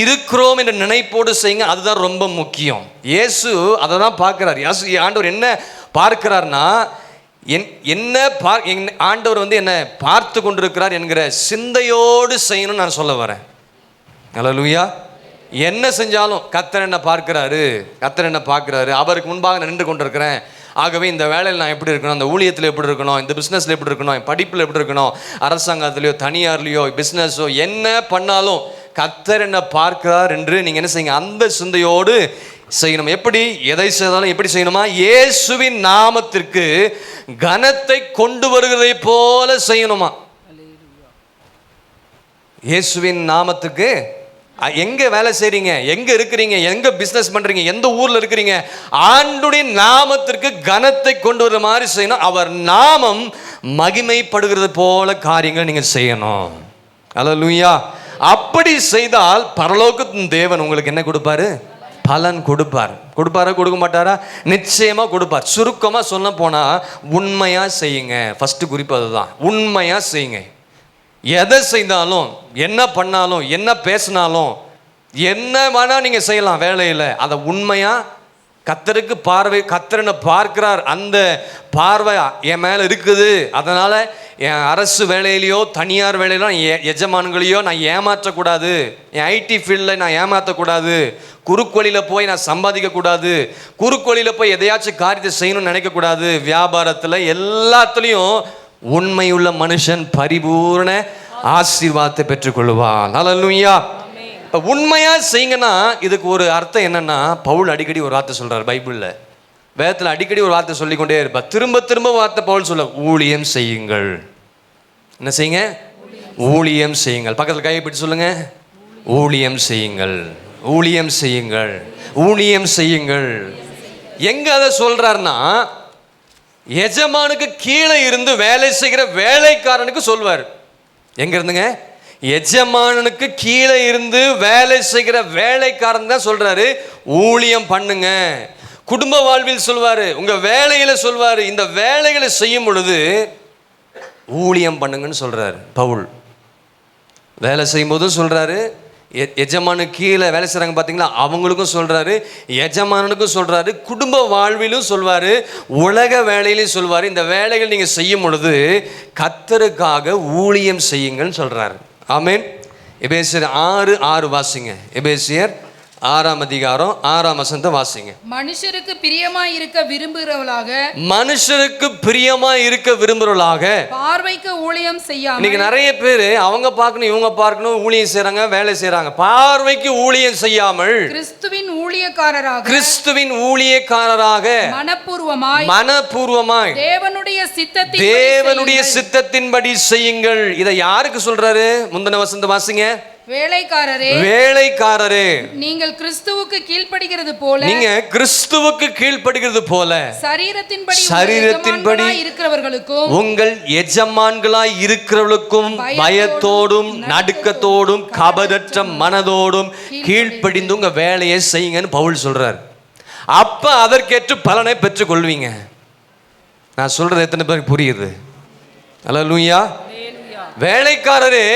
இருக்கிறோம் என்ற நினைப்போடு செய்யுங்க. அதுதான் ரொம்ப முக்கியம். இயேசு அதை தான் பார்க்கிறார். ஆண்டவர் என்ன பார்க்கிறார்னா, என்ன ஆண்டவர் வந்து என்ன பார்த்து கொண்டிருக்கிறார் என்கிற சிந்தையோடு செய்யணும்னு நான் சொல்ல வரேன். அல்லேலூயா. என்ன செஞ்சாலும் கர்த்தர் என்ன பார்க்கிறாரு, கர்த்தர் என்ன பார்க்கிறாரு, அவருக்கு முன்பாக நின்று கொண்டிருக்கிறேன். ஆகவே இந்த வேலையில் நான் எப்படி இருக்கணும், அந்த ஊழியத்தில் எப்படி இருக்கணும், இந்த பிஸ்னஸில் எப்படி இருக்கணும், படிப்பில் எப்படி இருக்கணும், அரசாங்கத்திலையோ தனியார்லையோ பிஸ்னஸோ என்ன பண்ணாலும் கர்த்தர் என்ன பார்க்கிறார் என்று நீங்கள் என்ன செய்யுங்க? அந்த சிந்தையோடு செய்யணும். எப்படி? எதை செய்தாலும் எப்படி செய்யணுமா? இயேசுவின் நாமத்திற்கு கனத்தை கொண்டு வருகிறதை போல செய்யணுமா? இயேசுவின் நாமத்துக்கு எங்க வேலை செய்றீங்க, எங்க இருக்கிறீங்க, எங்க பிசினஸ் பண்றீங்க, எந்த ஊர்ல இருக்கிறீங்க, ஆண்டுடைய நாமத்திற்கு கனத்தை கொண்டு வர மாதிரி செய்யணும். அவர் நாமம் மகிமைப்படுகிறது போல காரியங்கள் நீங்க செய்யணும். அல்லேலூயா. அப்படி செய்தால் பரலோகத்தின் தேவன் உங்களுக்கு என்ன கொடுப்பாரு? பலன் கொடுப்பார். கொடுப்பாரா கொடுக்க மாட்டாரா? நிச்சயமா கொடுப்பார். சுருக்கமா சொல்ல போனா உண்மையா செய்யுங்க. ஃபர்ஸ்ட் குறிப்பு அதுதான், உண்மையா செய்யுங்க. எதை செய்தாலும், என்ன பண்ணாலும், என்ன பேசினாலும், என்ன வேணா நீங்க செய்யலாம் வேலையில், அதை உண்மையா கர்த்தருக்கு பார்வை, கர்த்தர் என்ன பார்க்கிறார், அந்த பார்வை என் மேலே இருக்குது. அதனால என் அரசு வேலையிலையோ தனியார் வேலையிலோ எஜமான்களையோ நான் ஏமாற்றக்கூடாது, என் ஐடி ஃபீல்டில் நான் ஏமாற்றக்கூடாது, குறுக்கோளியில் போய் நான் சம்பாதிக்கக்கூடாது, குறுக்கோளியில் போய் எதையாச்சும் காரியத்தை செய்யணும்னு நினைக்கக்கூடாது. வியாபாரத்தில் எல்லாத்துலேயும் உண்மையுள்ள மனுஷன் பரிபூர்ண ஆசீர்வாதத்தை பெற்றுக்கொள்வான். அல்லேலூயா. இப்போ உண்மையா செய்யுங்கன்னா இதுக்கு ஒரு அர்த்தம் என்னன்னா, பவுல் அடிக்கடி ஒரு வார்த்தை சொல்றார் பைபிளில், வேதத்தில் அடிக்கடி ஒரு வார்த்தை சொல்லிக்கொண்டே இருப்பார். திரும்ப திரும்ப வார்த்தை பவுல் சொல்ல, ஊழியம் செய்யுங்கள். என்ன செய்யுங்க? ஊழியம் செய்யுங்கள். பக்கத்தில் கையை பிடிச்சு சொல்லுங்க, ஊழியம் செய்யுங்கள், ஊழியம் செய்யுங்கள், ஊழியம் செய்யுங்கள். எங்க அதை சொல்றாருன்னா, எஜமானுக்கு கீழே இருந்து வேலை செய்கிற வேலைக்காரனுக்கு சொல்வார். எங்க இருந்துங்க? எஜமானனுக்கு கீழே இருந்து வேலை செய்கிற வேலைக்காரன் தான் சொல்றாரு ஊழியம் பண்ணுங்க. குடும்ப வாழ்வில் சொல்வாரு, உங்க வேலையில சொல்வாரு, இந்த வேலைகளை செய்யும் பொழுது ஊழியம் பண்ணுங்கன்னு சொல்றாரு பவுல். வேலை செய்யும் போதும் சொல்றாரு, எஜமானு கீழே வேலை செய்கிறாங்க பார்த்தீங்களா, அவங்களுக்கும் சொல்கிறாரு, எஜமானனுக்கும் சொல்கிறாரு, குடும்ப வாழ்விலும் சொல்வார், உலக வேலையிலையும் சொல்வார். இந்த வேலைகள் நீங்கள் செய்யும் பொழுது கர்த்தருக்காக ஊழியம் செய்யுங்கன்னு சொல்கிறாரு. ஆமென். எபேசியர் 6:6 வாசிங்க. எபேசியர் 6ஆம் அதிகாரம் 6ஆம் வசனத்தை வாசிங்க. மனுஷருக்கு பிரியமாய் இருக்க விரும்புகிறவளாக, மனுஷருக்கு பிரியமா இருக்க விரும்புறவளாக, பார்வைக்கு ஊழியம் செய்யாமல். இன்னைக்கு நிறைய பேர் அவங்க பார்க்கணும் இவங்க பார்க்கணும் ஊழியம் செய்றாங்க, வேலை செய்றாங்க. பார்வைக்கு ஊழியம் செய்யாமல் கிறிஸ்துவின் ஊழியக்காரராக, கிறிஸ்துவின் ஊழியக்காரராக மனப்பூர்வமாய் தேவனுடைய சித்தத்தின்படி செய்யுங்கள். இதை யாருக்கு சொல்றாரு? முந்தின வசனத்தை வாசிங்க. வேலைக்காரரே, நீங்கள் கிறிஸ்துவுக்கு கீழ்ப்படுகிறது போல, நீங்க கிறிஸ்துவுக்கு கீழ்ப்படுகிறது போல சரீரத்தின்படி இருக்கிறவர்களுக்கும், உங்கள் எஜமான்களாய் இருக்கிறவர்களுக்கும் பயத்தோடும் நடுக்கத்தோடும் கபடற்ற மனதோடும் கீழ்ப்படிந்து உங்க வேலையை செய்யுங்கன்னு பவுல் சொல்றார். அப்ப அதற்கேற்ற பலனை பெற்றுக் கொள்வீங்க. நான் சொல்றது எத்தனை பேருக்கு புரியுது? அல்லேலூயா. வேலைக்காரரே,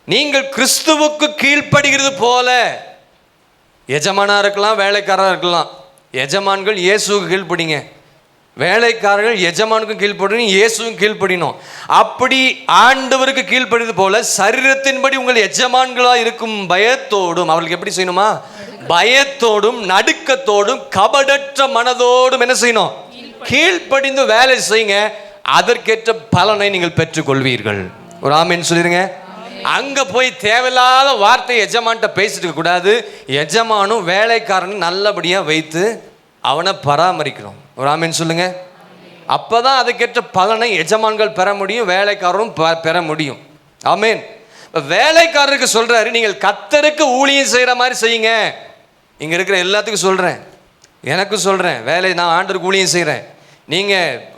நீங்கள் கிறிஸ்துவுக்கு கீழ்ப்படுகிறது போல, எஜமானா இருக்கலாம், வேலைக்காரா இருக்கலாம். எஜமான்கள் இயேசுவுக்கு கீழ்ப்படிங்க, வேலைக்காரர்கள் எஜமானுக்கும் கீழ்ப்படணும், இயேசுவும் கீழ்ப்படினோம். அப்படி ஆண்டவருக்கு கீழ்ப்படிறது போல சரீரத்தின்படி உங்கள் எஜமான்களா இருக்கும் பயத்தோடும், அவர்களுக்கு எப்படி செய்யணுமா? பயத்தோடும் நடுக்கத்தோடும் கபடற்ற மனதோடும் என்ன செய்யணும்? கீழ்ப்படிந்து வேலை செய்யுங்க. அதற்கேற்ற பலனை நீங்கள் பெற்றுக் கொள்வீர்கள். ஒரு ஆமென் சொல்லிருங்க. அங்க போய் தேவையில்லாத வார்த்தை எஜமான்ட்ட பேசிட்டு இருக்க கூடாது. எஜமானும் வேலைக்காரனும் நல்லபடியா வைத்து அவனை பராமரிக்கணும். ஒரு ஆமென் சொல்லுங்க. அப்பதான் அதுக்கேற்ற பலனை எஜமான்கள் பெற முடியும், வேலைக்காரரும் பெற முடியும். ஆமென். வேலைக்காரருக்கு சொல்றாரு, நீங்கள் கர்த்தருக்கு ஊழியம் செய்யற மாதிரி செய்யுங்க. இங்க இருக்கிற எல்லாத்துக்கும் சொல்றேன், எனக்கு சொல்றேன், வேலை நான் ஆண்டவருக்கு ஊழியம் செய்யறேன். நீங்க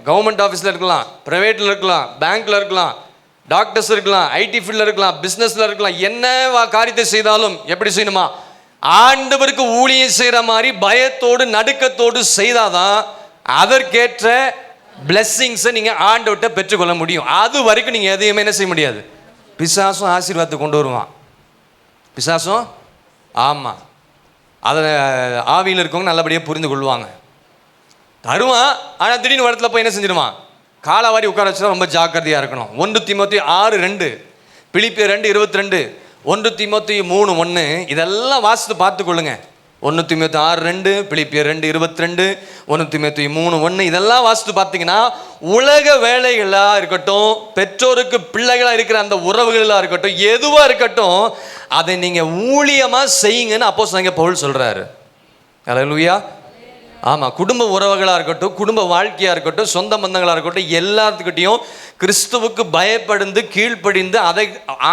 கவர்மெண்ட் ஆஃபீஸ்ல இருக்கலாம், பிரைவேட்ல இருக்கலாம், பேங்க்ல இருக்கலாம், டாக்டர்ஸ் இருக்கலாம், ஐடி ஃபீல்டில் இருக்கலாம், பிஸ்னஸில் இருக்கலாம். என்ன காரியத்தை செய்தாலும் எப்படி செய்யணுமா? ஆண்டவருக்கு ஊழியம் செய்கிற மாதிரி பயத்தோடு நடுக்கத்தோடு செய்தாதான் அதற்கேற்ற பிளெஸ்ஸிங்ஸை நீங்கள் ஆண்டவர்கிட்ட பெற்றுக்கொள்ள முடியும். அது வரைக்கும் நீங்கள் எதையுமே என்ன செய்ய முடியாது. பிசாசும் ஆசீர்வாதத்தை கொண்டு வருவான். பிசாசும் ஆமாம், அதை ஆவியில் இருக்கவங்க நல்லபடியாக புரிந்து கொள்வாங்க. தருவான், ஆனால் திடீர்னு இடத்துல போய் என்ன செஞ்சிடுவான்? காலாவாரி உட்கார வச்சுதான் ரொம்ப ஜாக்கிரதையாக இருக்கணும். 1 தீமோத்தேயு 6:2, பிலிப்பியர் 2:22, 1 தீமோத்தேயு 3:1 இதெல்லாம் வாசித்து பார்த்துக்கொள்ளுங்க. 1 தீமோத்தேயு 6:2, பிலிப்பியர் 2:22, 1 தீமோத்தேயு 3:1 இதெல்லாம் வாசித்து பார்த்தீங்கன்னா உலக வேலைகளாக இருக்கட்டும், பெற்றோருக்கு பிள்ளைகளாக இருக்கிற அந்த உறவுகளாக இருக்கட்டும், எதுவாக இருக்கட்டும், அதை நீங்கள் ஊழியமாக செய்யுங்கன்னு அப்போஸ்தலனாகிய பவுல் சொல்கிறாரு. அல்லேலூயா. ஆமாம், குடும்ப உறவுகளாக இருக்கட்டும், குடும்ப வாழ்க்கையாக இருக்கட்டும், சொந்த பந்தங்களாக இருக்கட்டும், எல்லாத்துக்கிட்டையும் கிறிஸ்துவுக்கு பயப்படிந்து கீழ்ப்படிந்து அதை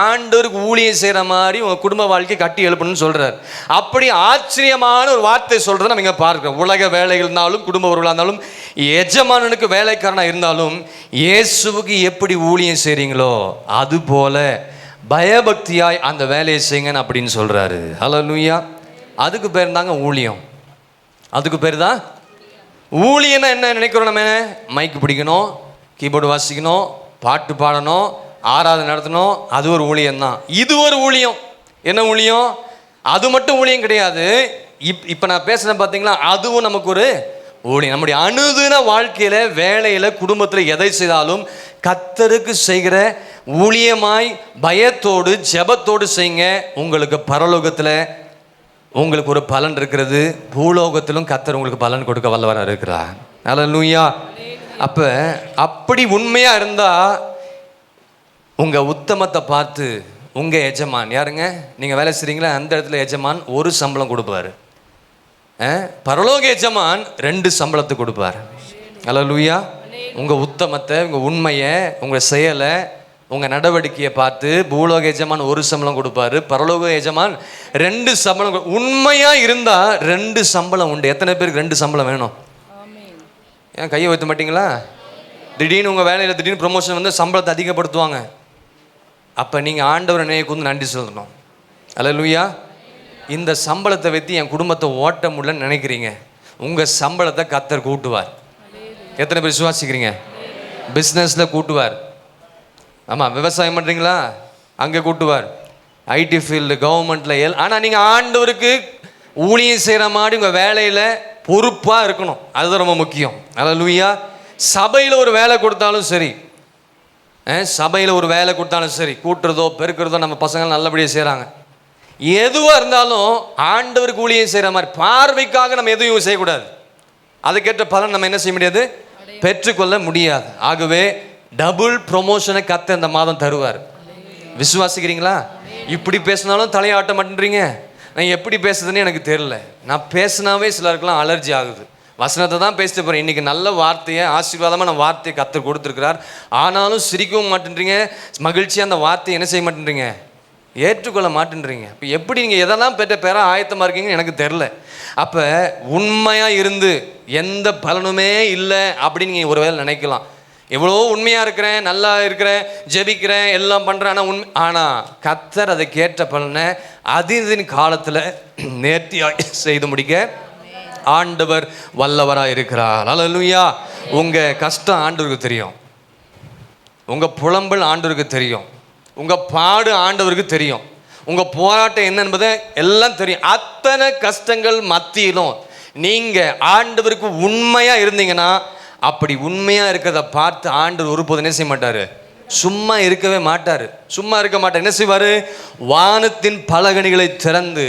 ஆண்டவருக்கு ஊழியம் செய்கிற மாதிரி உங்கள் குடும்ப வாழ்க்கை கட்டி எழுப்பணும்னு சொல்கிறார். அப்படி ஆச்சரியமான ஒரு வார்த்தை சொல்கிறத நம்ம இங்கே பார்க்குறோம். உலக வேலைகள் இருந்தாலும், குடும்ப உறவுகளாக இருந்தாலும், எஜமானனுக்கு வேலைக்காரனாக இருந்தாலும், இயேசுவுக்கு எப்படி ஊழியம் செய்கிறீங்களோ அதுபோல பயபக்தியாய் அந்த வேலையை செய்யுங்கன்னு அப்படின்னு சொல்கிறாரு. ஹல்லேலூயா. அதுக்கு பேர் தாங்க ஊழியம். அதுக்கு பேர் தான் ஊழியன்னா என்ன நினைக்கிறோம் நம்ம? மைக்கு பிடிக்கணும், கீபோர்டு வாசிக்கணும், பாட்டு பாடணும், ஆராதனை நடத்தணும், அது ஒரு ஊழியம்தான். இது ஒரு ஊழியம். என்ன ஊழியம்? அது மட்டும் ஊழியம் கிடையாது. இப்போ நான் பேசுகிறேன் பார்த்தீங்களா, அதுவும் நமக்கு ஒரு ஊழியம். நம்முடைய அனுதின வாழ்க்கையில், வேலையில், குடும்பத்தில் எதை செய்தாலும் கர்த்தருக்கு செய்கிற ஊழியமாய் பயத்தோடு ஜெபத்தோடு செய்யுங்க. உங்களுக்கு பரலோகத்தில் உங்களுக்கு ஒரு பலன் இருக்கிறது, பூலோகத்திலும் கர்த்தர் உங்களுக்கு பலன் கொடுக்க வல்லவராக இருக்கிறார். அல்லேலூயா. அப்போ அப்படி உண்மையாக இருந்தால் உங்கள் உத்தமத்தை பார்த்து உங்கள் எஜமான் யாருங்க? நீங்கள் வேலை செய்கிறீங்களா அந்த இடத்துல எஜமான் ஒரு சம்பளம் கொடுப்பார். பரலோக எஜமான் 2 சம்பளத்தை கொடுப்பார். அல்லேலூயா. உங்கள் உத்தமத்தை, உங்கள் உண்மையை, உங்கள் செயலை, உங்கள் நடவடிக்கையை பார்த்து பூலோக எஜமான் 1 சம்பளம் கொடுப்பாரு, பரலோக எஜமான் 2 சம்பளம். உண்மையாக இருந்தால் 2 சம்பளம் உண்டு. எத்தனை பேருக்கு 2 சம்பளம் வேணும்? ஏன் கையை வைத்த மாட்டீங்களா? திடீர்னு உங்கள் வேலையில் திடீர்னு ப்ரொமோஷன் வந்து சம்பளத்தை அதிகப்படுத்துவாங்க. அப்போ நீங்கள் ஆண்டவர் நினைவுக்கு நன்றி சொல்லணும். அல்லேலூயா. இந்த சம்பளத்தை வைத்து என் குடும்பத்தை ஓட்ட முடியலன்னு நினைக்கிறீங்க, உங்கள் சம்பளத்தை கர்த்தர் கூட்டுவார். எத்தனை பேர் விசுவாசிக்கிறீங்க? பிஸ்னஸில் கூட்டுவார். ஆமாம், விவசாயம் பண்ணுறீங்களா, அங்கே கூட்டுவார். ஐடி ஃபீல்டு, கவர்மெண்ட்டில் ஆனால் நீங்கள் ஆண்டவருக்கு ஊழியம் செய்கிற மாதிரி உங்கள் வேலையில் பொறுப்பாக இருக்கணும். அதுதான் ரொம்ப முக்கியம். அல்லேலூயா. சபையில் ஒரு வேலை கொடுத்தாலும் சரி, சபையில் ஒரு வேலை கொடுத்தாலும் சரி, கூட்டுறதோ பெருக்கிறதோ நம்ம பசங்க நல்லபடியாக செய்கிறாங்க. எதுவாக இருந்தாலும் ஆண்டவருக்கு ஊழியம் செய்கிற மாதிரி, பார்வைக்காக நம்ம எதுவும் செய்யக்கூடாது. அதுக்கேற்ற பலன் நம்ம என்ன செய்ய முடியாது, பெற்றுக்கொள்ள முடியாது. ஆகவே டபுள் ப்ரொமோஷனை கத்த இந்த மாதம் தருவார். விசுவாசிக்கிறீங்களா? இப்படி பேசினாலும் தலையாட்ட மாட்டேன்றீங்க. நான் எப்படி பேசுறதுன்னு எனக்கு தெரியல. நான் பேசினாவே சிலருக்குலாம் அலர்ஜி ஆகுது. வசனத்தை தான் பேசிட்டு போகிறேன். இன்றைக்கி நல்ல வார்த்தையை, ஆசீர்வாதமான வார்த்தையை கத்தர் கொடுத்துருக்கிறார். ஆனாலும் சிரிக்கவும் மாட்டேன்றீங்க, மகிழ்ச்சியாக அந்த வார்த்தையை என்ன செய்ய மாட்டேன்றீங்க, ஏற்றுக்கொள்ள மாட்டேன்றீங்க. இப்போ எப்படி நீங்கள் எதெல்லாம் பெற்ற பெற ஆயத்தமாக இருக்கீங்கன்னு எனக்கு தெரில. அப்போ உண்மையாக இருந்து எந்த பலனுமே இல்லை அப்படின்னு நீங்கள் ஒருவேளை நினைக்கலாம். எவ்வளோ உண்மையாக இருக்கிறேன், நல்லா இருக்கிறேன், ஜெபிக்கிறேன், எல்லாம் பண்ணுறேன், ஆனால் கத்தர் அதை கேட்ட பலனை அதின் காலத்தில் நேர்த்தியாக செய்து முடிக்க ஆண்டவர் வல்லவராக இருக்கிறார். அல்லேலூயா. உங்கள் கஷ்டம் ஆண்டவருக்கு தெரியும், உங்கள் புலம்பல் ஆண்டவருக்கு தெரியும், உங்கள் பாடு ஆண்டவருக்கு தெரியும், உங்கள் போராட்டம் என்ன என்பதை எல்லாம் தெரியும். அத்தனை கஷ்டங்கள் மத்தியிலும் நீங்கள் ஆண்டவருக்கு உண்மையாக இருந்தீங்கன்னா, அப்படி உண்மையாக இருக்கிறத பார்த்து ஆண்டவர் ஒருபோதும் என்ன செய்ய மாட்டார், சும்மா இருக்கவே மாட்டார். சும்மா இருக்க மாட்டார். என்ன செய்வார், வானத்தின் பலகணிகளை திறந்து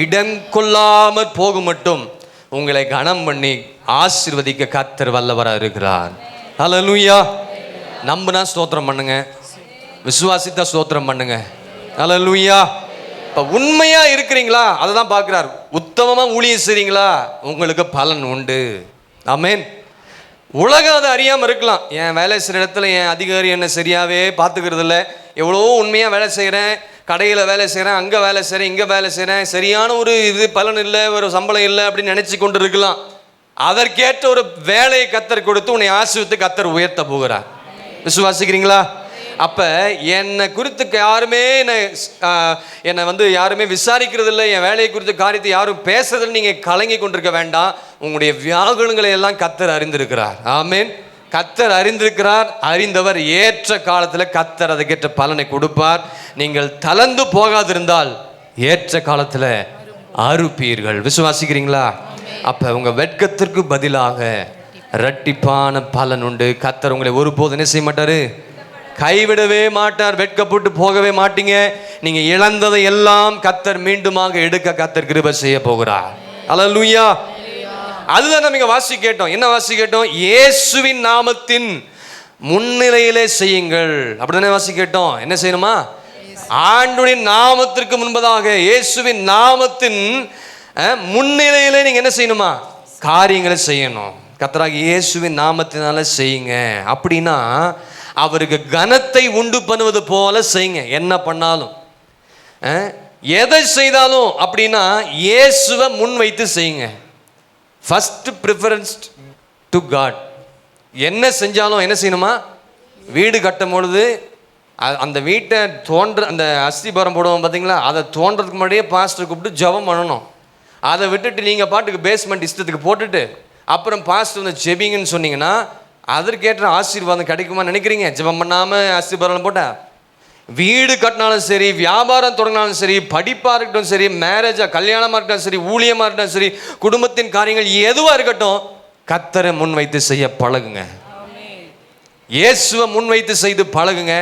இடம் கொள்ளாமல் போகும் மட்டும் உங்களை கனம் பண்ணி ஆசீர்வதிக்க கர்த்தர் வல்லவராக இருக்கிறார். அல்லேலூயா. நம்பினா ஸ்தோத்திரம் பண்ணுங்க, விசுவாசித்தா ஸ்தோத்திரம் பண்ணுங்க. அல்லேலூயா. இப்போ உண்மையாக இருக்கிறீங்களா, அதை தான் பார்க்குறார். உத்தமமாக ஊழியம் செய்கிறீங்களா, உங்களுக்கு பலன் உண்டு. ஆமென். உலகம் அதை அறியாமல் இருக்கலாம். என் வேலை செய்கிற இடத்துல என் அதிகாரி என்ன சரியாகவே பார்த்துக்கிறது இல்லை, எவ்வளோ உண்மையாக வேலை செய்கிறேன், கடையில் வேலை செய்கிறேன், அங்கே வேலை செய்கிறேன், இங்கே வேலை செய்கிறேன், சரியான ஒரு இது பலன் இல்லை, ஒரு சம்பளம் இல்லை அப்படின்னு நினச்சி கொண்டு இருக்கலாம். அதற்கேற்ற ஒரு வேலையை கத்தர் கொடுத்து உன்னை ஆசீர்வதித்து கத்தர் உயர்த்த போகிறார். விசுவாசிக்கிறீங்களா? அப்போ என்னை குறித்து யாருமே என்னை வந்து யாருமே விசாரிக்கிறது இல்லை, என் வேலையை குறித்த காரியத்தை யாரும் பேசுறதில்லை, நீங்கள் கலங்கி கொண்டிருக்க வேண்டாம். உங்களுடைய வியாகுலங்களை எல்லாம் கத்தர் அறிந்திருக்கிறார். ஆமென். கத்தர் அறிந்திருக்கிறார். அறிந்தவர் ஏற்ற காலத்தில் கத்தர் அதுக்கேற்ற பலனை கொடுப்பார். நீங்கள் தளர்ந்து போகாதிருந்தால் ஏற்ற காலத்தில் அறுப்பீர்கள். விசுவாசிக்கிறீங்களா? அப்போ உங்கள் வெட்கத்திற்கு பதிலாக இரட்டிப்பான பலன் உண்டு. கத்தர் உங்களை ஒருபோதும் என்ன செய்ய மாட்டார், கைவிடவே மாட்டார். வெட்கப்பட்டு போகவே மாட்டீங்க. நீங்கள் இழந்ததை எல்லாம் கத்தர் மீண்டுமாக எடுக்க கத்தர் கிருபை செய்ய போகிறார். அல்லேலூயா. அதுதான் நம்ம இங்க வாசி கேட்டோம். என்ன வாசி கேட்டோம்? இயேசுவின் நாமத்தின் முன்னிலையிலே செய்யுங்கள். அப்படிதானே வாசி கேட்டோம். என்ன செய்யணுமா? ஆண்டுடைய நாமத்திற்கு முன்பதாக இயேசுவின் நாமத்தின் முன்னிலையிலே நீங்க என்ன செய்யணுமா? காரியங்களை செய்யணும். கர்த்தராகிய இயேசுவின் நாமத்தினால செய்யுங்க. அப்படின்னா அவருக்கு கனத்தை உண்டு பண்ணுவது போல செய்யுங்க. என்ன பண்ணாலும், எதை செய்தாலும் அப்படின்னா இயேசுவை முன் வைத்து செய்யுங்க. First preference to God. என்ன செஞ்சாலும் என்ன செய்யணுமா? வீடு கட்டும் பொழுது அந்த வீட்டை அந்த அஸ்திபாரம் போடுவோம் பார்த்தீங்களா, அதை தோன்றதுக்கு முன்னாடியே பாஸ்டர் கூப்பிட்டு ஜெபம் பண்ணணும். அதை விட்டுட்டு நீங்கள் பாட்டுக்கு பேஸ்மெண்ட் இஷ்டத்துக்கு போட்டுட்டு அப்புறம் பாஸ்டர் வந்து ஜெபிங்கன்னு சொன்னீங்கன்னா அதற்கேற்ற ஆசீர்வாதம் கிடைக்குமா நினைக்கிறீங்க? ஜெபம் பண்ணாமல் அஸ்திபாரம் போட்டால். வீடு கட்டினாலும் சரி, வியாபாரம் தொடங்கினாலும் சரி, படிப்பாக இருக்கட்டும் சரி, மேரேஜாக கல்யாணமாக இருக்கட்டும் சரி, ஊழியமாக இருக்கட்டும் சரி, குடும்பத்தின் காரியங்கள் எதுவாக இருக்கட்டும், கர்த்தரை முன் வைத்து செய்ய பழகுங்க. இயேசுவை முன் வைத்து செய்து பழகுங்க.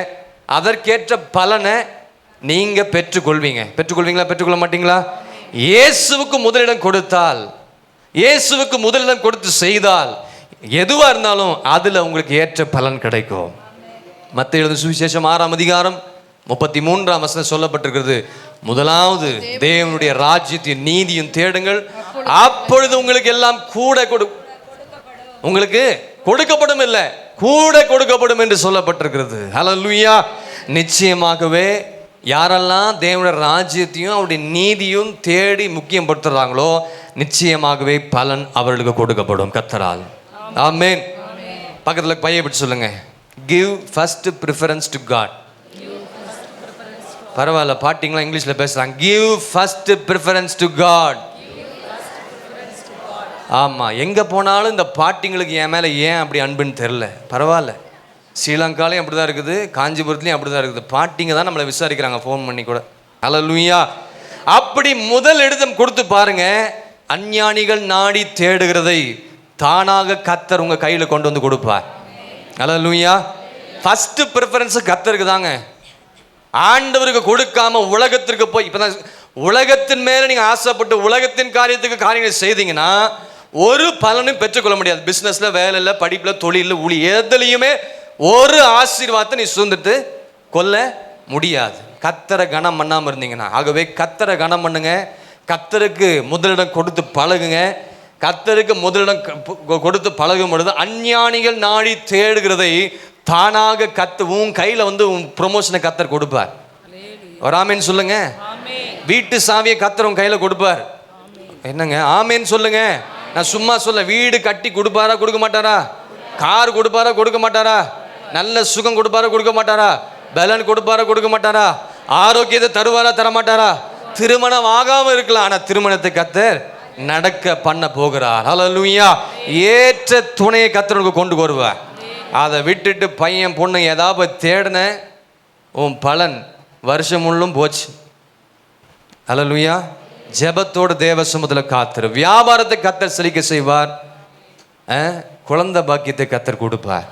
அதற்கேற்ற பலனை நீங்கள் பெற்றுக்கொள்வீங்க. பெற்றுக்கொள்வீங்களா? பெற்றுக்கொள்ள மாட்டீங்களா? இயேசுவுக்கு முதலிடம் கொடுத்தால், இயேசுவுக்கு முதலிடம் கொடுத்து செய்தால் எதுவாக இருந்தாலும் அதில் உங்களுக்கு ஏற்ற பலன் கிடைக்கும். மத்தேயு எழுதின சுவிசேஷம் 6ஆம் அதிகாரம் 33ஆம் வசனம் சொல்லப்பட்டிருக்கிறது. முதலாவது தேவனுடைய ராஜ்யத்தின் நீதியும் தேடுங்கள், அப்பொழுது உங்களுக்கு எல்லாம் கூட உங்களுக்கு கொடுக்கப்படும், இல்லை கூட கொடுக்கப்படும் என்று சொல்லப்பட்டிருக்கிறது. ஹல்லேலூயா. நிச்சயமாகவே யாரெல்லாம் தேவனுடைய ராஜ்யத்தையும் அவருடைய நீதியும் தேடி முக்கியம் படுத்துறாங்களோ நிச்சயமாகவே பலன் அவர்களுக்கு கொடுக்கப்படும் கர்த்தரால். ஆமென். பக்கத்தில் பையை பிடிச்சு சொல்லுங்க, give first preference to God. பரவாயில்ல, பாட்டிங்களா இங்கிலீஷில் பேசுகிறாங்க. give first preference to God. ஆமாம், எங்கே போனாலும் இந்த பாட்டிங்களுக்கு என் மேலே ஏன் அப்படி அன்புன்னு தெரில. பரவாயில்ல, ஸ்ரீலங்காலையும் அப்படி தான் இருக்குது, காஞ்சிபுரத்துலையும் அப்படி தான் இருக்குது. பாட்டிங்க தான் நம்மளை விசாரிக்கிறாங்க ஃபோன் பண்ணி கூட. அல்லேலூயா. அப்படி முதல் இடத்தம் கொடுத்து பாருங்க. அஞ்ஞானிகள் நாடி தேடுகிறதை தானாக கர்த்தர் உங்கள் கையில் கொண்டு வந்து கொடுப்பார். அல்லேலூயா. ஃபர்ஸ்ட் ப்ரிஃபரன்ஸ் கர்த்தருக்கு தாங்க. ஆண்டவருக்கு கொடுக்காம உலகத்திற்கு போய், இப்போ தான் உலகத்தின் மேலே நீங்கள் ஆசைப்பட்டு உலகத்தின் காரியங்களை செய்தீங்கன்னா ஒரு பலனும் பெற்றுக்கொள்ள முடியாது. பிஸ்னஸில், வேலையில், படிப்பில், தொழிலில், ஊழி எதுலையுமே ஒரு ஆசீர்வாதத்தை நீ சுதந்திரத்து கொள்ள முடியாது, கர்த்தரை கனம் பண்ணாமல் இருந்தீங்கன்னா. ஆகவே கர்த்தரை கனம் பண்ணுங்க, கர்த்தருக்கு முதலிடம் கொடுத்து பழகுங்க. கர்த்தருக்கு முதலிடம் கொடுத்து பழகும் பொழுது அஞ்ஞானிகள் நாடி தேடுகிறதை தானாக உன் கையில் உன் ப்ரொமோஷனை கர்த்தர் கொடுப்பார். ஒரு ஆமேன் சொல்லுங்க. வீட்டு சாவியை கர்த்தர் உன் கையில் கொடுப்பார். என்னங்க ஆமேன் சொல்லுங்க. நான் சும்மா சொல்ல, வீடு கட்டி கொடுப்பாரா கொடுக்க மாட்டாரா? கார் கொடுப்பாரா கொடுக்க மாட்டாரா? நல்ல சுகம் கொடுப்பாரா கொடுக்க மாட்டாரா? பலன் கொடுப்பாரா கொடுக்க மாட்டாரா? ஆரோக்கியத்தை தருவாரா தர மாட்டாரா? திருமணம் ஆகாமல் இருக்கலாம், ஆனால் திருமணத்தை கர்த்தர் நடக்க பண்ண போகிறார். ஹல்லேலூயா. ஏற்ற துணையை கர்த்தருக்கு கொண்டு வருவார். அதை விட்டுட்டு பையன் பொண்ணு ஏதாவது தேடின உன் பலன் வருஷம் முள்ளும் போச்சு. ஹல்லேலூயா. ஜெபத்தோடு தேவ சமூகத்தில் காத்திரு. வியாபாரத்தை கர்த்தர் செழிக்க செய்வார். குழந்தை பாக்கியத்தை கர்த்தர் கொடுப்பார்.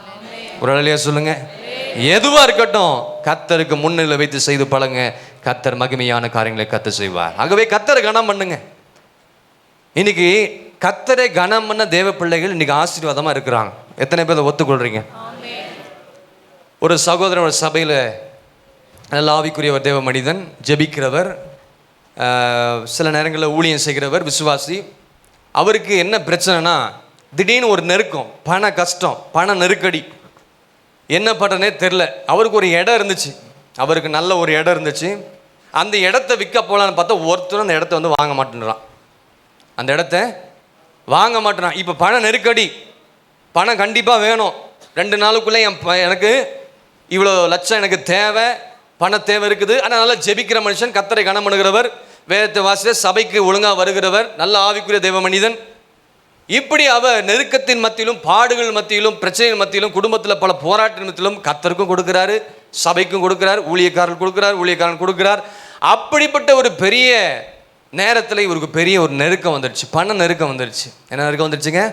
ஒரு அலையா சொல்லுங்க. எதுவா இருக்கட்டும் கர்த்தருக்கு முன்னிலை வைத்து செய்து பழங்க. கர்த்தர் மகிமையான காரியங்களை கர்த்தர் செய்வார். ஆகவே கர்த்தரை கனம் பண்ணுங்க. இன்னைக்கு கர்த்தரை கனம் பண்ண தேவ பிள்ளைகள் இன்னைக்கு ஆசீர்வாதமா இருக்கிறாங்க. எத்தனை பேர் ஒத்துக்கொள்றீங்க? ஒரு சகோதரன் ஒரு சபையில் நல்ல ஆவிக்குரிய ஒரு தேவ மனிதன், ஜெபிக்கிறவர், சில நேரங்களில் ஊழியம் செய்கிறவர், விசுவாசி. அவருக்கு என்ன பிரச்சனைனா திடீர்னு ஒரு நெருக்கம், பண கஷ்டம், பண நெருக்கடி, என்ன பண்ணுறனே தெரில. அவருக்கு ஒரு இடம் இருந்துச்சு, அவருக்கு நல்ல ஒரு இடம் இருந்துச்சு. அந்த இடத்த விற்க போகலான்னு பார்த்தா ஒருத்தரும் அந்த இடத்த வாங்க மாட்டேன்றான். அந்த இடத்த வாங்க மாட்டேறான். இப்போ பண நெருக்கடி, பணம் கண்டிப்பாக வேணும். 2 நாளுக்குள்ளே எனக்கு இவ்வளோ லட்சம் எனக்கு தேவை, பண தேவை இருக்குது. ஆனால் நல்லா ஜெபிக்கிற மனுஷன், கர்த்தரை கனம் பண்ணுகிறவர், வேதத்தை வாசித்த சபைக்கு ஒழுங்காக வருகிறவர், நல்ல ஆவிக்குரிய தேவ மனிதன். இப்படி அவர் நெருக்கத்தின் மத்தியிலும், பாடுகள் மத்தியிலும், பிரச்சனைகள் மத்தியிலும், குடும்பத்தில் பல போராட்ட மத்தியிலும் கர்த்தருக்கும் கொடுக்கிறாரு, சபைக்கும் கொடுக்கிறார், ஊழியக்காரர்கள் கொடுக்கிறார், ஊழியக்காரன் கொடுக்கிறார். அப்படிப்பட்ட ஒரு பெரிய நேரத்தில் இவருக்கு பெரிய ஒரு நெருக்கம் வந்துடுச்சு, பண நெருக்கம் வந்துடுச்சு. என்ன நெருக்கம் வந்துடுச்சுங்க?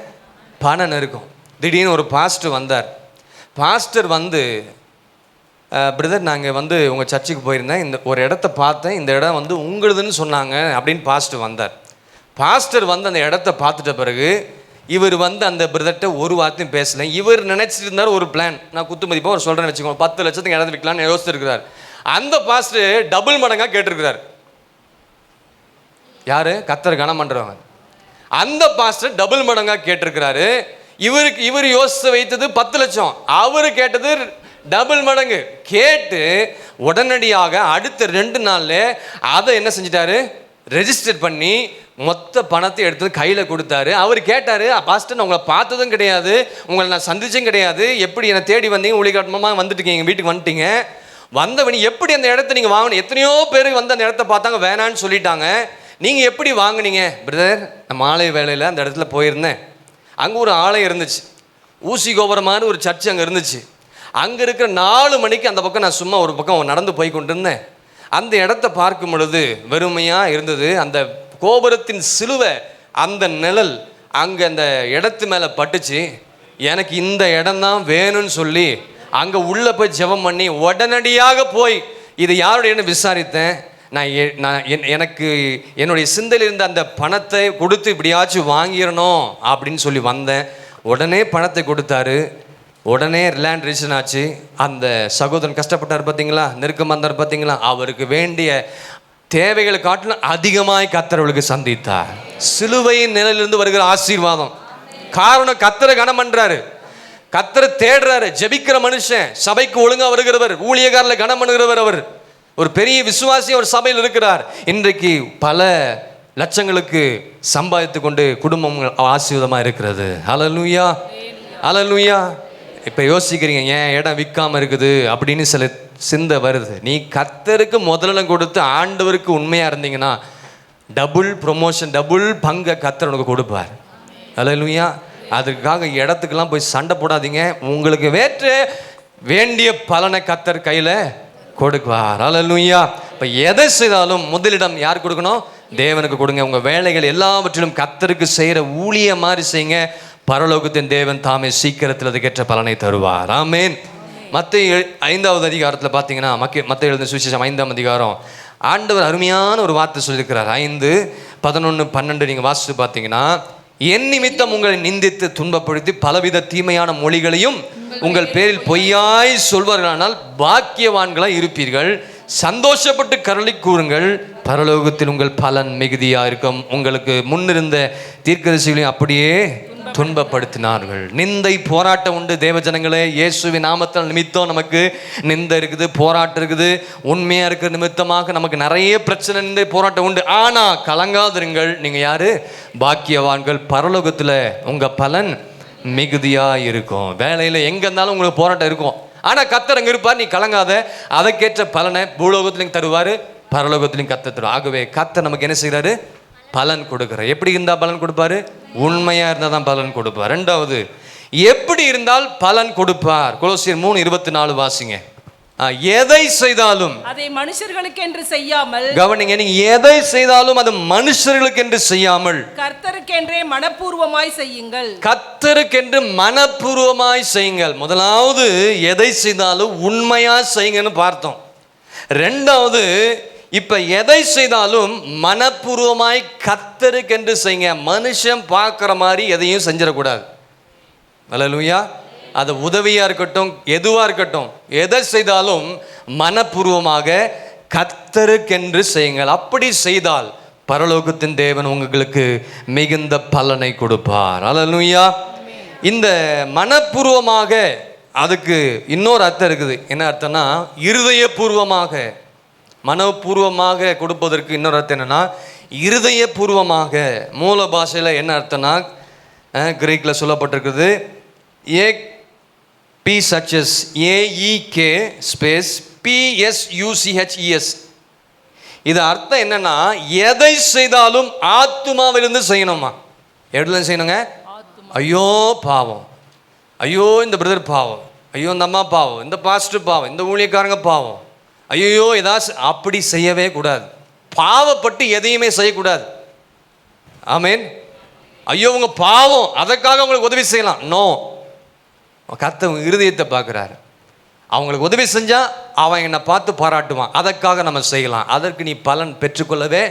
பண நெருக்கம். திடீர்னு ஒரு பாஸ்டர் வந்தார். பாஸ்டர் பிரதர் நாங்கள் உங்கள் சர்ச்சுக்கு போயிருந்தேன், இந்த ஒரு இடத்த பார்த்தேன், இந்த இடம் உங்களுதுன்னு சொன்னாங்க அப்படின்னு பாஸ்டர் வந்தார். பாஸ்டர் அந்த இடத்த பார்த்துட்ட பிறகு இவர் அந்த பிரதர்கிட்ட ஒரு வார்த்தையும் பேசலை. இவர் நினச்சிட்டு இருந்தார் ஒரு பிளான், நான் குத்து மதிப்பாக ஒரு சொல்கிறேன்னு வச்சுக்கோங்க, 10 லட்சத்துக்கு இடத்த விற்கலான்னு யோசிச்சிருக்கிறார். அந்த பாஸ்டர் டபுள் மடங்காக கேட்டிருக்கிறார். யாரு? கர்த்தர் கனம் பண்றவங்க. அந்த பாஸ்டர் டபுள் மடங்காக கேட்டிருக்கிறாரு. இவர் யோசித்து வைத்தது 10 லட்சம், அவரு கேட்டது டபுள் மடங்கு. கேட்டு உடனடியாக அடுத்த 2 நாள்ல அதை என்ன செஞ்சிட்டாரு? ரெஜிஸ்டர் பண்ணி மொத்த பணத்தை எடுத்து கையில் கொடுத்தாரு. அவர் கேட்டார், பாஸ்டர் நான் உங்களை பார்த்ததும் கிடையாது, உங்களை நான் சந்திச்சும் கிடையாது, எப்படி என்னை தேடி வந்தீங்க, ஒளிகாட்டமாக வந்துட்டீங்க, எங்கள் வீட்டுக்கு வந்துட்டீங்க, வந்தவனி எப்படி அந்த இடத்த நீங்கள் வாங்கணும்? எத்தனையோ பேர் அந்த இடத்த பார்த்தாங்க, வேணான்னு சொல்லிட்டாங்க, நீங்கள் எப்படி வாங்கினீங்க? பிரதர் நான் மாலை வேளையில் அந்த இடத்துல போயிருந்தேன், அங்கே ஒரு ஆலயம் இருந்துச்சு, ஊசி கோபுரம் மாதிரி ஒரு சர்ச் அங்கே இருந்துச்சு. அங்கே இருக்கிற 4 மணிக்கு அந்த பக்கம் நான் சும்மா ஒரு பக்கம் நடந்து போய் கொண்டு இருந்தேன். அந்த இடத்த பார்க்கும் பொழுது வெறுமையாக இருந்தது. அந்த கோபுரத்தின் சிலுவை, அந்த நிழல் அங்கே அந்த இடத்து மேலே பட்டுச்சு. எனக்கு இந்த இடம்தான் வேணும்னு சொல்லி அங்கே உள்ளே போய் ஜெபம் பண்ணி உடனடியாக போய் இது யாருடையன்னு விசாரித்தேன். எனக்கு என்னுடைய சிந்தையில் இருந்த அந்த பணத்தை கொடுத்து இப்படியாச்சும் வாங்கிடணும் அப்படின்னு சொல்லி வந்தேன். உடனே பணத்தை கொடுத்தாரு, உடனே லேண்ட் ரிஜிஸ்ட்ரேஷன் ஆச்சு. அந்த சகோதரன் கஷ்டப்பட்டார் பார்த்தீங்களா, நெருக்கம் வந்தார் பார்த்தீங்களா, அவருக்கு வேண்டிய தேவைகளை காட்டிலும் அதிகமாய் கர்த்தர்களுக்கு சந்தித்தார். சிலுவையின் நிலையிலிருந்து வருகிற ஆசீர்வாதம். காரணம் கர்த்தரை கனம் பண்றாரு, கர்த்தரை தேடுறாரு. ஜெபிக்கிற மனுஷன், சபைக்கு ஒழுங்கா வருகிறவர், ஊழியக்காரர்களை கனம் பண்ணுகிறவர், அவர் ஒரு பெரிய விசுவாசி, அவர் சபையில் இருக்கிறார். இன்றைக்கு பல லட்சங்களுக்கு சம்பாதித்து கொண்டு குடும்பம் ஆசீர்வாதமா இருக்கிறது. ஹல்லேலூயா, ஹல்லேலூயா. இப்போ யோசிக்கிறீங்க, ஏன் இடம் விற்காம இருக்குது அப்படின்னு சில சிந்தை வருது. நீ கர்த்தருக்கு முதலிடம் கொடுத்து ஆண்டவருக்கு உண்மையாக இருந்தீங்கன்னா டபுள் ப்ரொமோஷன், டபுள் பங்கை கர்த்தர் உனக்கு கொடுப்பார். ஹல்லேலூயா. அதுக்காக இடத்துக்கெல்லாம் போய் சண்டை போடாதீங்க. உங்களுக்கு வேண்டிய பலனை கர்த்தர் கையில் கொடுப்பார். ஹல்லேலூயா. இப்போ எதை செய்தாலும் முதலிடம் யார் கொடுக்கணும்? தேவனுக்கு கொடுங்க. உங்கள் வேலைகள் எல்லாவற்றிலும் கர்த்தருக்கு செய்கிற ஊழிய மாதிரி செய்யுங்க. பரலோகத்தின் தேவன் தாமே சீக்கிரத்தில் அதுக்கேற்ற பலனை தருவார். ஆமென். மத்தேயு 5வது அதிகாரத்தில் பார்த்தீங்கன்னா, மத்தேயு எழுதின சுவிசேஷம் 5ஆம் அதிகாரம் ஆண்டவர் அருமையான ஒரு வார்த்தை சொல்லியிருக்கிறார். 5, 11, 12 நீங்கள் வாசித்து பார்த்தீங்கன்னா, என் நிமித்தம் உங்களை நிந்தித்து துன்பப்படுத்தி பலவித தீமையான மொழிகளையும் உங்கள் பேரில் பொய்யாய் சொல்வார்களானால் பாக்கியவான்களாய் இருப்பீர்கள். சந்தோஷப்பட்டு கரளி கூறுங்கள், பரலோகத்தில் உங்கள் பலன் மிகுதியா இருக்கும். உங்களுக்கு முன்னிருந்த தீர்க்கதரிசிகளையும் அப்படியே துன்பப்படுத்தினார்கள். நிந்தை போராட்டம் உண்டு தேவஜனங்களே. இயேசுவின் நாமத்தில் நிமித்தம் நமக்கு நிந்தை இருக்குது, போராட்டம் இருக்குது. உண்மையா இருக்கிற நிமித்தமாக நமக்கு நிறைய பிரச்சனை, நிந்தை போராட்டம் உண்டு. ஆனா கலங்காதிருங்கள், நீங்க யாரு? பாக்கியவான்கள். பரலோகத்துல உங்க பலன் மிகுதியா இருக்கும். வேலையில எங்க இருந்தாலும் உங்களுக்கு போராட்டம் இருக்கும். ஆனா கர்த்தர் அங்க இருப்பார், நீ கலங்காத. அதற்கேற்ற பலனை பூலோகத்திலையும் தருவாரு, பரலோகத்திலையும் கர்த்தர் தருவார். ஆகவே கர்த்தர் நமக்கு என்ன செய்யறாரு? பலன் கொடுக்கிறார். எப்படி இருந்தால் பலன் கொடுப்பாரு? உண்மையா இருந்தால் தான் பலன் கொடுப்பார். ரெண்டாவது, எப்படி இருந்தால் பலன் கொடுப்பார்? கொலோசியர் 3:24 வாசிங்க. எதை செய்தாலும் அதை மனுஷர்களுக்கு என்று செய்யாமல், கவனிங்க, நீங்க எதை செய்தாலும் அது மனுஷர்களுக்கு என்று செய்யாமல் கர்த்தருக்கென்றே மனப்பூர்வமாய் செய்யுங்கள். கர்த்தருக்கென்று மனப்பூர்வமாய் செய்யுங்கள். முதலாவது, எதை செய்தாலும் உண்மையா செய்யுங்கன்னு பார்த்தோம். ரெண்டாவது, இப்ப எதை செய்தாலும் மனப்பூர்வமாய் கர்த்தருக்கென்று செய்யுங்க. மனுஷன் பார்க்குற மாதிரி எதையும் செஞ்சிடக்கூடாது. அல்லேலூயா. அது உதவியா இருக்கட்டும், எதுவா இருக்கட்டும், எதை செய்தாலும் மனப்பூர்வமாக கர்த்தருக்கென்று செய்யுங்கள். அப்படி செய்தால் பரலோகத்தின் தேவன் உங்களுக்கு மிகுந்த பலனை கொடுப்பார். அல்லேலூயா. இந்த மனப்பூர்வமாக அதுக்கு இன்னொரு அர்த்தம் இருக்குது. என்ன அர்த்தம்னா, இருதயபூர்வமாக. மனப்பூர்வமாக கொடுப்பதற்கு இன்னொரு அர்த்தம் என்னன்னா, இருதயபூர்வமாக. மூல பாஷையில் என்ன அர்த்தம்னா, கிரீக்கில் சொல்லப்பட்டிருக்குது, PSUCHES. இது அர்த்தம் என்னன்னா, எதை செய்தாலும் ஆத்துமாவிலிருந்து செய்யணுமா. எதுல செய்யணுங்க? ஐயோ பாவம், ஐயோ இந்த பிரதர் பாவம், ஐயோ இந்த அம்மா பாவம், இந்த பாஸ்டர் பாவம், இந்த ஊழியக்காரங்க பாவம், ஐயோ ஏதாச்சும் அப்படி செய்யவே கூடாது. பாவப்பட்டு எதையுமே செய்யக்கூடாது. ஆமேன். ஐயோ உங்க பாவம், அதற்காக உங்களுக்கு உதவி செய்யலாம். நோ. கர்த்தர் இருதயத்தை பார்க்குறாரு. அவங்களுக்கு உதவி செஞ்சா அவன் என்னை பார்த்து பாராட்டுவான், அதற்காக நம்ம செய்யலாம். அதற்கு நீ பலன் பெற்றுக்கொள்ளவே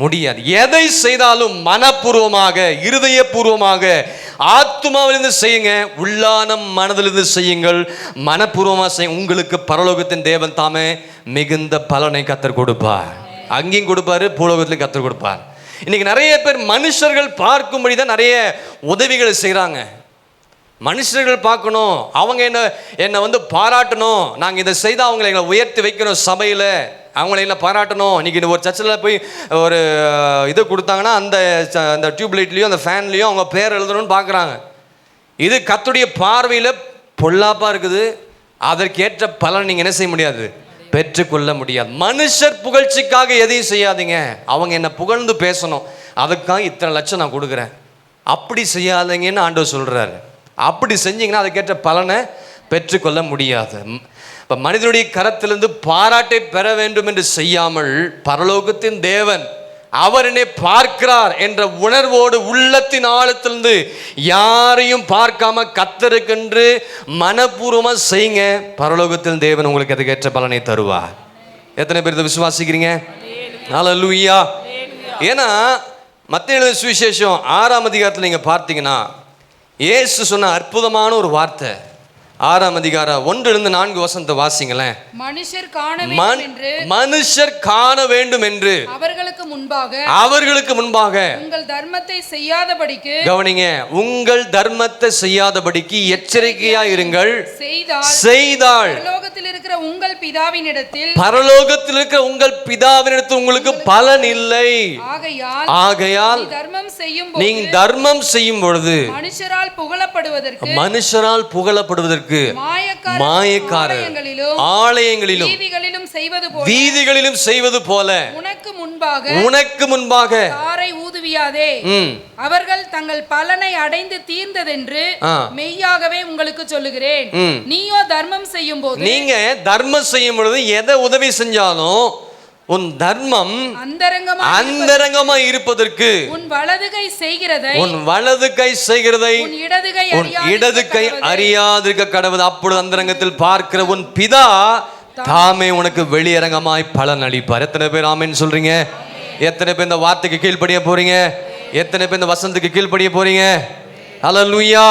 முடியாது. எதை செய்தாலும் மனப்பூர்வமாக, இருதயபூர்வமாக, ஆத்துமாவிலிருந்து செய்யுங்க. உள்ளான மனதிலிருந்து செய்யுங்கள். மனப்பூர்வமாக செய்ய. உங்களுக்கு பரலோகத்தின் தேவன் தாமே மிகுந்த பலனை கர்த்தர் கொடுப்பார். அங்கேயும் கொடுப்பாரு, பூலோகத்திலையும் கர்த்தர் கொடுப்பார். இன்னைக்கு நிறைய பேர் மனுஷர்கள் பார்க்கும்படி தான் நிறைய உதவிகளை செய்கிறாங்க. மனுஷர்கள் பார்க்கணும், அவங்க என்னை வந்து பாராட்டணும், நாங்கள் இதை செய்தால் அவங்களை எங்களை உயர்த்தி வைக்கணும், சபையில் அவங்கள என்ன பாராட்டணும். இன்றைக்கி ஒரு சர்ச்சில் போய் ஒரு இது கொடுத்தாங்கன்னா அந்த டியூப்லைட்லேயும் அந்த ஃபேன்லேயும் அவங்க பேர் எழுதணும்னு பார்க்குறாங்க. இது கர்த்தருடைய பார்வையில் பொல்லாப்பாக இருக்குது. அதற்கேற்ற பலன் நீங்கள் என்ன செய்ய முடியாது? பெற்றுக்கொள்ள முடியாது. மனுஷர் புகழ்ச்சிக்காக எதையும் செய்யாதீங்க. அவங்க என்னை புகழ்ந்து பேசணும், அதுக்காக இத்தனை லட்சம் நான் கொடுக்குறேன், அப்படி செய்யாதீங்கன்னு ஆண்டவர் சொல்கிறாரு. அப்படி செஞ்சீங்கன்னா அதுக்கேற்ற பலனை பெற்றுக்கொள்ள முடியாது. இப்போ மனிதனுடைய கரத்திலிருந்து பாராட்டை பெற வேண்டும் என்று செய்யாமல், பரலோகத்தின் தேவன் அவர் என்னை பார்க்கிறார் என்ற உணர்வோடு உள்ளத்தின் ஆழத்திலிருந்து யாரையும் பார்க்காம கர்த்தருக்கென்று மனப்பூர்வமாக செய்யுங்க. பரலோகத்தின் தேவன் உங்களுக்கு அதுக்கேற்ற பலனை தருவார். எத்தனை பேர் இதை விசுவாசிக்கிறீங்க? ஹல்லேலூயா. ஏன்னா மத்தேயு எழுதின சுவிசேஷம் 6ஆம் அதிகாரத்தில் நீங்கள் பார்த்தீங்கன்னா, இயேசு சொன்ன அற்புதமான ஒரு வார்த்தை. 6ஆம் அதிகாரம் 1-4 வாசிங்களேன். மனுஷர் காண வேண்டும் என்று அவர்களுக்கு முன்பாக உங்கள் தர்மத்தை செய்யாதபடிக்கு, கவனிங்க, உங்கள் தர்மத்தை செய்யாதபடிக்கு எச்சரிக்கையா இருங்கள். செய்தால் பரலோகத்தில் இருக்கிற உங்கள் பிதாவினிடத்தில் உங்களுக்கு பலன் இல்லை. ஆகையால் நீங்க தர்மம் செய்யும் பொழுது மனுஷரால் புகழப்படுவதற்கு மாயக்காரர் ஆலயங்களிலும் வீதிகளிலும் செய்வது போல உனக்கு முன்பாக ஊதுவியாதே. அவர்கள் தங்கள் பலனை அடைந்து தீர்ந்ததென்று மெய்யாகவே உங்களுக்கு சொல்லுகிறேன். நீயோ தர்மம் செய்யும் போது, நீங்க தர்மம் செய்யும் பொழுது எதை உதவி செஞ்சாலும் உன் தர்மம் அந்தரங்கமா இருப்பதற்கு உன் வலது கை செய்கிறதை உன் இடது கை அறியாதிருக்க கடவுள். அப்பொழுது அந்தரங்கத்தில் பார்க்கிற உன் பிதா தாமே உனக்கு வெளியரங்கமாய் பலன் அளிப்பார். எத்தனை பேர் ஆமென் சொல்றீங்க? எத்தனை பேர் இந்த வார்த்தைக்கு கீழ்ப்படிய போறீங்க? எத்தனை பேர் இந்த வசனத்துக்கு கீழ்ப்படிய போறீங்க? ஹல்லேலூயா.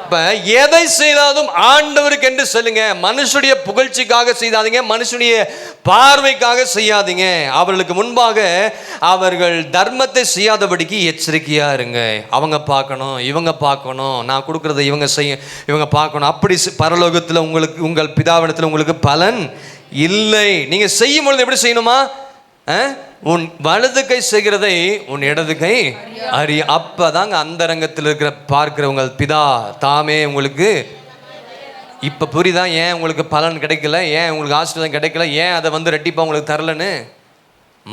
இப்ப எதை செய்தாலும் ஆண்டவருக்கு என்று சொல்லுங்க. மனுஷனுடைய புகழ்ச்சிக்காக செய்யாதீங்க, மனுஷனுடைய பார்வைக்காக செய்யாதீங்க. அவர்களுக்கு முன்பாக அவர்கள் தர்மத்தை செய்யாதபடிக்கு எச்சரிக்கையா இருங்க. அவங்க பார்க்கணும், இவங்க பார்க்கணும், நான் கொடுக்கறத இவங்க பார்க்கணும். அப்படி பரலோகத்தில் உங்களுக்கு உங்கள் பிதாவிடத்தில் உங்களுக்கு பலன் இல்லை. நீங்க செய்யும் பொழுது எப்படி செய்யணுமா? உன் வலது கை செய்கிறதை உன் இடது கை அறிய. அப்பதாங்க அந்தரங்கத்தில் இருக்கிற பார்க்கிற உங்கள் பிதா தாமே உங்களுக்கு. இப்ப புரியுதா ஏன் உங்களுக்கு பலன் கிடைக்கல, ஏன் உங்களுக்கு ஆசீர்வாதம் கிடைக்கல, ஏன் அதை ரெட்டிப்பா உங்களுக்கு தரலன்னு?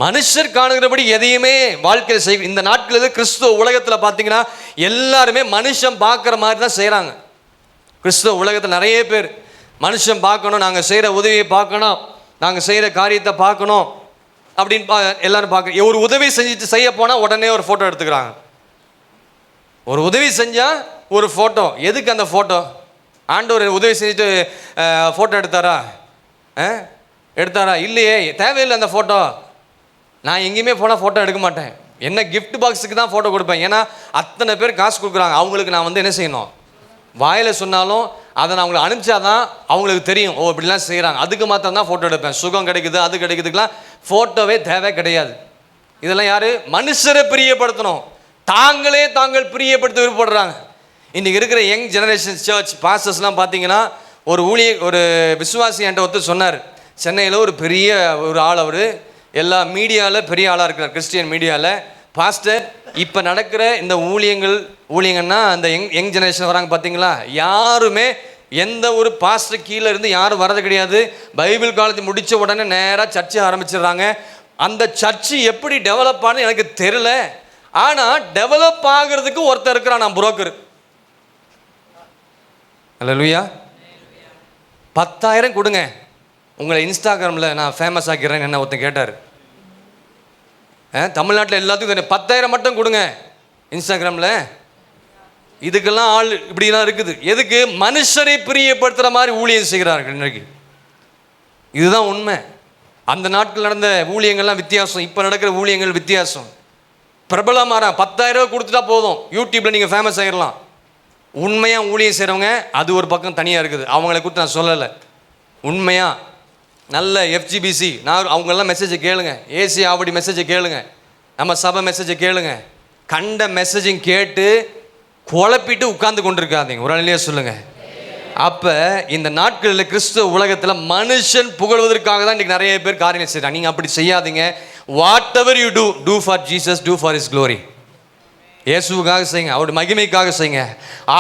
மனுஷர் காணுகிறபடி எதையுமே வாழ்க்கையில் செய்ய. இந்த நாட்களில் கிறிஸ்துவ உலகத்தில் பார்த்தீங்கன்னா எல்லாருமே மனுஷன் பார்க்குற மாதிரி தான் செய்கிறாங்க. கிறிஸ்துவ உலகத்தில் நிறைய பேர் மனுஷன் பார்க்கணும், நாங்கள் செய்கிற உதவியை பார்க்கணும், நாங்கள் செய்கிற காரியத்தை பார்க்கணும் அப்படின்னு எல்லாரும் பார்க்க. ஒரு உதவி செஞ்சுட்டு செய்ய போனால் உடனே ஒரு ஃபோட்டோ எடுத்துக்கிறாங்க. ஒரு உதவி செஞ்சால் ஒரு ஃபோட்டோ. எதுக்கு அந்த ஃபோட்டோ? ஆண்டவர் உதவி செஞ்சுட்டு ஃபோட்டோ எடுத்தாரா? இல்லையே, தேவையில்லை அந்த ஃபோட்டோ. நான் எங்கேயுமே போனால் ஃபோட்டோ எடுக்க மாட்டேன். என்ன கிஃப்ட் பாக்ஸுக்கு தான் ஃபோட்டோ கொடுப்பேன். ஏன்னா அத்தனை பேர் காசு கொடுக்குறாங்க. அவங்களுக்கு நான் என்ன செய்யணும்? வாயில் சொன்னாலும் அதை நான் அவங்களை அனுப்பிச்சாதான் அவங்களுக்கு தெரியும், ஓ இப்படிலாம் செய்கிறாங்க. அதுக்கு மாத்திரம் தான் ஃபோட்டோ எடுப்பேன். சுகம் கிடைக்குது, அது கிடைக்குதுக்கெல்லாம் ஃபோட்டோவே தேவை கிடையாது. இதெல்லாம் யார்? மனுஷரை பிரியப்படுத்தணும், தாங்கள் பிரியப்படுத்த விருப்பப்படுறாங்க. இன்றைக்கி இருக்கிற யங் ஜெனரேஷன் சர்ச் பாஸ்டர்ஸ்லாம் பார்த்தீங்கன்னா, ஒரு விசுவாசி என்கிட்ட ஒருத்தர் சொன்னார். சென்னையில் ஒரு பெரிய ஆள், அவர் எல்லா மீடியாவில் பெரிய ஆளாக இருக்கிறார், கிறிஸ்டியன் மீடியாவில். பாஸ்டர், இப்போ நடக்கிற இந்த ஊழியங்கன்னா அந்த யங் ஜெனரேஷன் வராங்க பார்த்தீங்களா, யாருமே எந்த ஒரு பாஸ்டர் கீழே இருந்து யாரும் வரது கிடையாது. பைபிள் காலத்தை முடித்த உடனே நேராக சர்ச்சை ஆரம்பிச்சிடுறாங்க. அந்த சர்ச்சு எப்படி டெவலப் ஆனது எனக்கு தெரியல, ஆனால் டெவலப் ஆகிறதுக்கு ஒருத்தர் இருக்கிறான், நான் புரோக்கர். அல்லேலூயா. 10,000 கொடுங்க, உங்களை இன்ஸ்டாகிராமில் நான் ஃபேமஸ் ஆக்கிறேன்னு என்ன ஒருத்தன் கேட்டார். தமிழ்நாட்டில் எல்லாத்துக்கும் 10,000 மட்டும் கொடுங்க இன்ஸ்டாகிராமில். இதுக்கெல்லாம் ஆள் இப்படிலாம் இருக்குது. எதுக்கு? மனுஷரை பிரியப்படுத்துகிற மாதிரி ஊழியம் செய்கிறார்கள் இன்றைக்கு. இதுதான் உண்மை. அந்த நாட்கள் நடந்த ஊழியங்கள்லாம் வித்தியாசம், இப்போ நடக்கிற ஊழியங்கள் வித்தியாசம். பிரபலமாக 10,000 ரூபா கொடுத்துட்டா போதும், யூடியூப்பில் நீங்கள் ஃபேமஸ் ஆகிடலாம். உண்மையாக ஊழியம் செய்கிறவங்க அது ஒரு பக்கம் தனியாக இருக்குது, அவங்கள குறித்து நான் சொல்லலை. உண்மையாக நல்ல FGBC நான் அவங்களெல்லாம் மெசேஜை கேளுங்க, ஏசி ஆவடி மெசேஜை கேளுங்க, நம்ம சபை மெசேஜை கேளுங்க. கண்ட மெசேஜையும் கேட்டு குழப்பிட்டு உட்கார்ந்து கொண்டிருக்காதீங்க. ஒரு நிலையாக சொல்லுங்கள். அப்போ இந்த நாட்களில் கிறிஸ்துவ உலகத்தில் மனுஷன் புகழ்வதற்காக தான் இன்றைக்கி நிறைய பேர் காரியங்கள் செய்கிறாங்க. நீங்கள் அப்படி செய்யாதீங்க. Whatever you do for Jesus, do for his glory. இயேசுவுக்காக செய்யுங்க, அவருடைய மகிமைக்காக செய்யுங்க.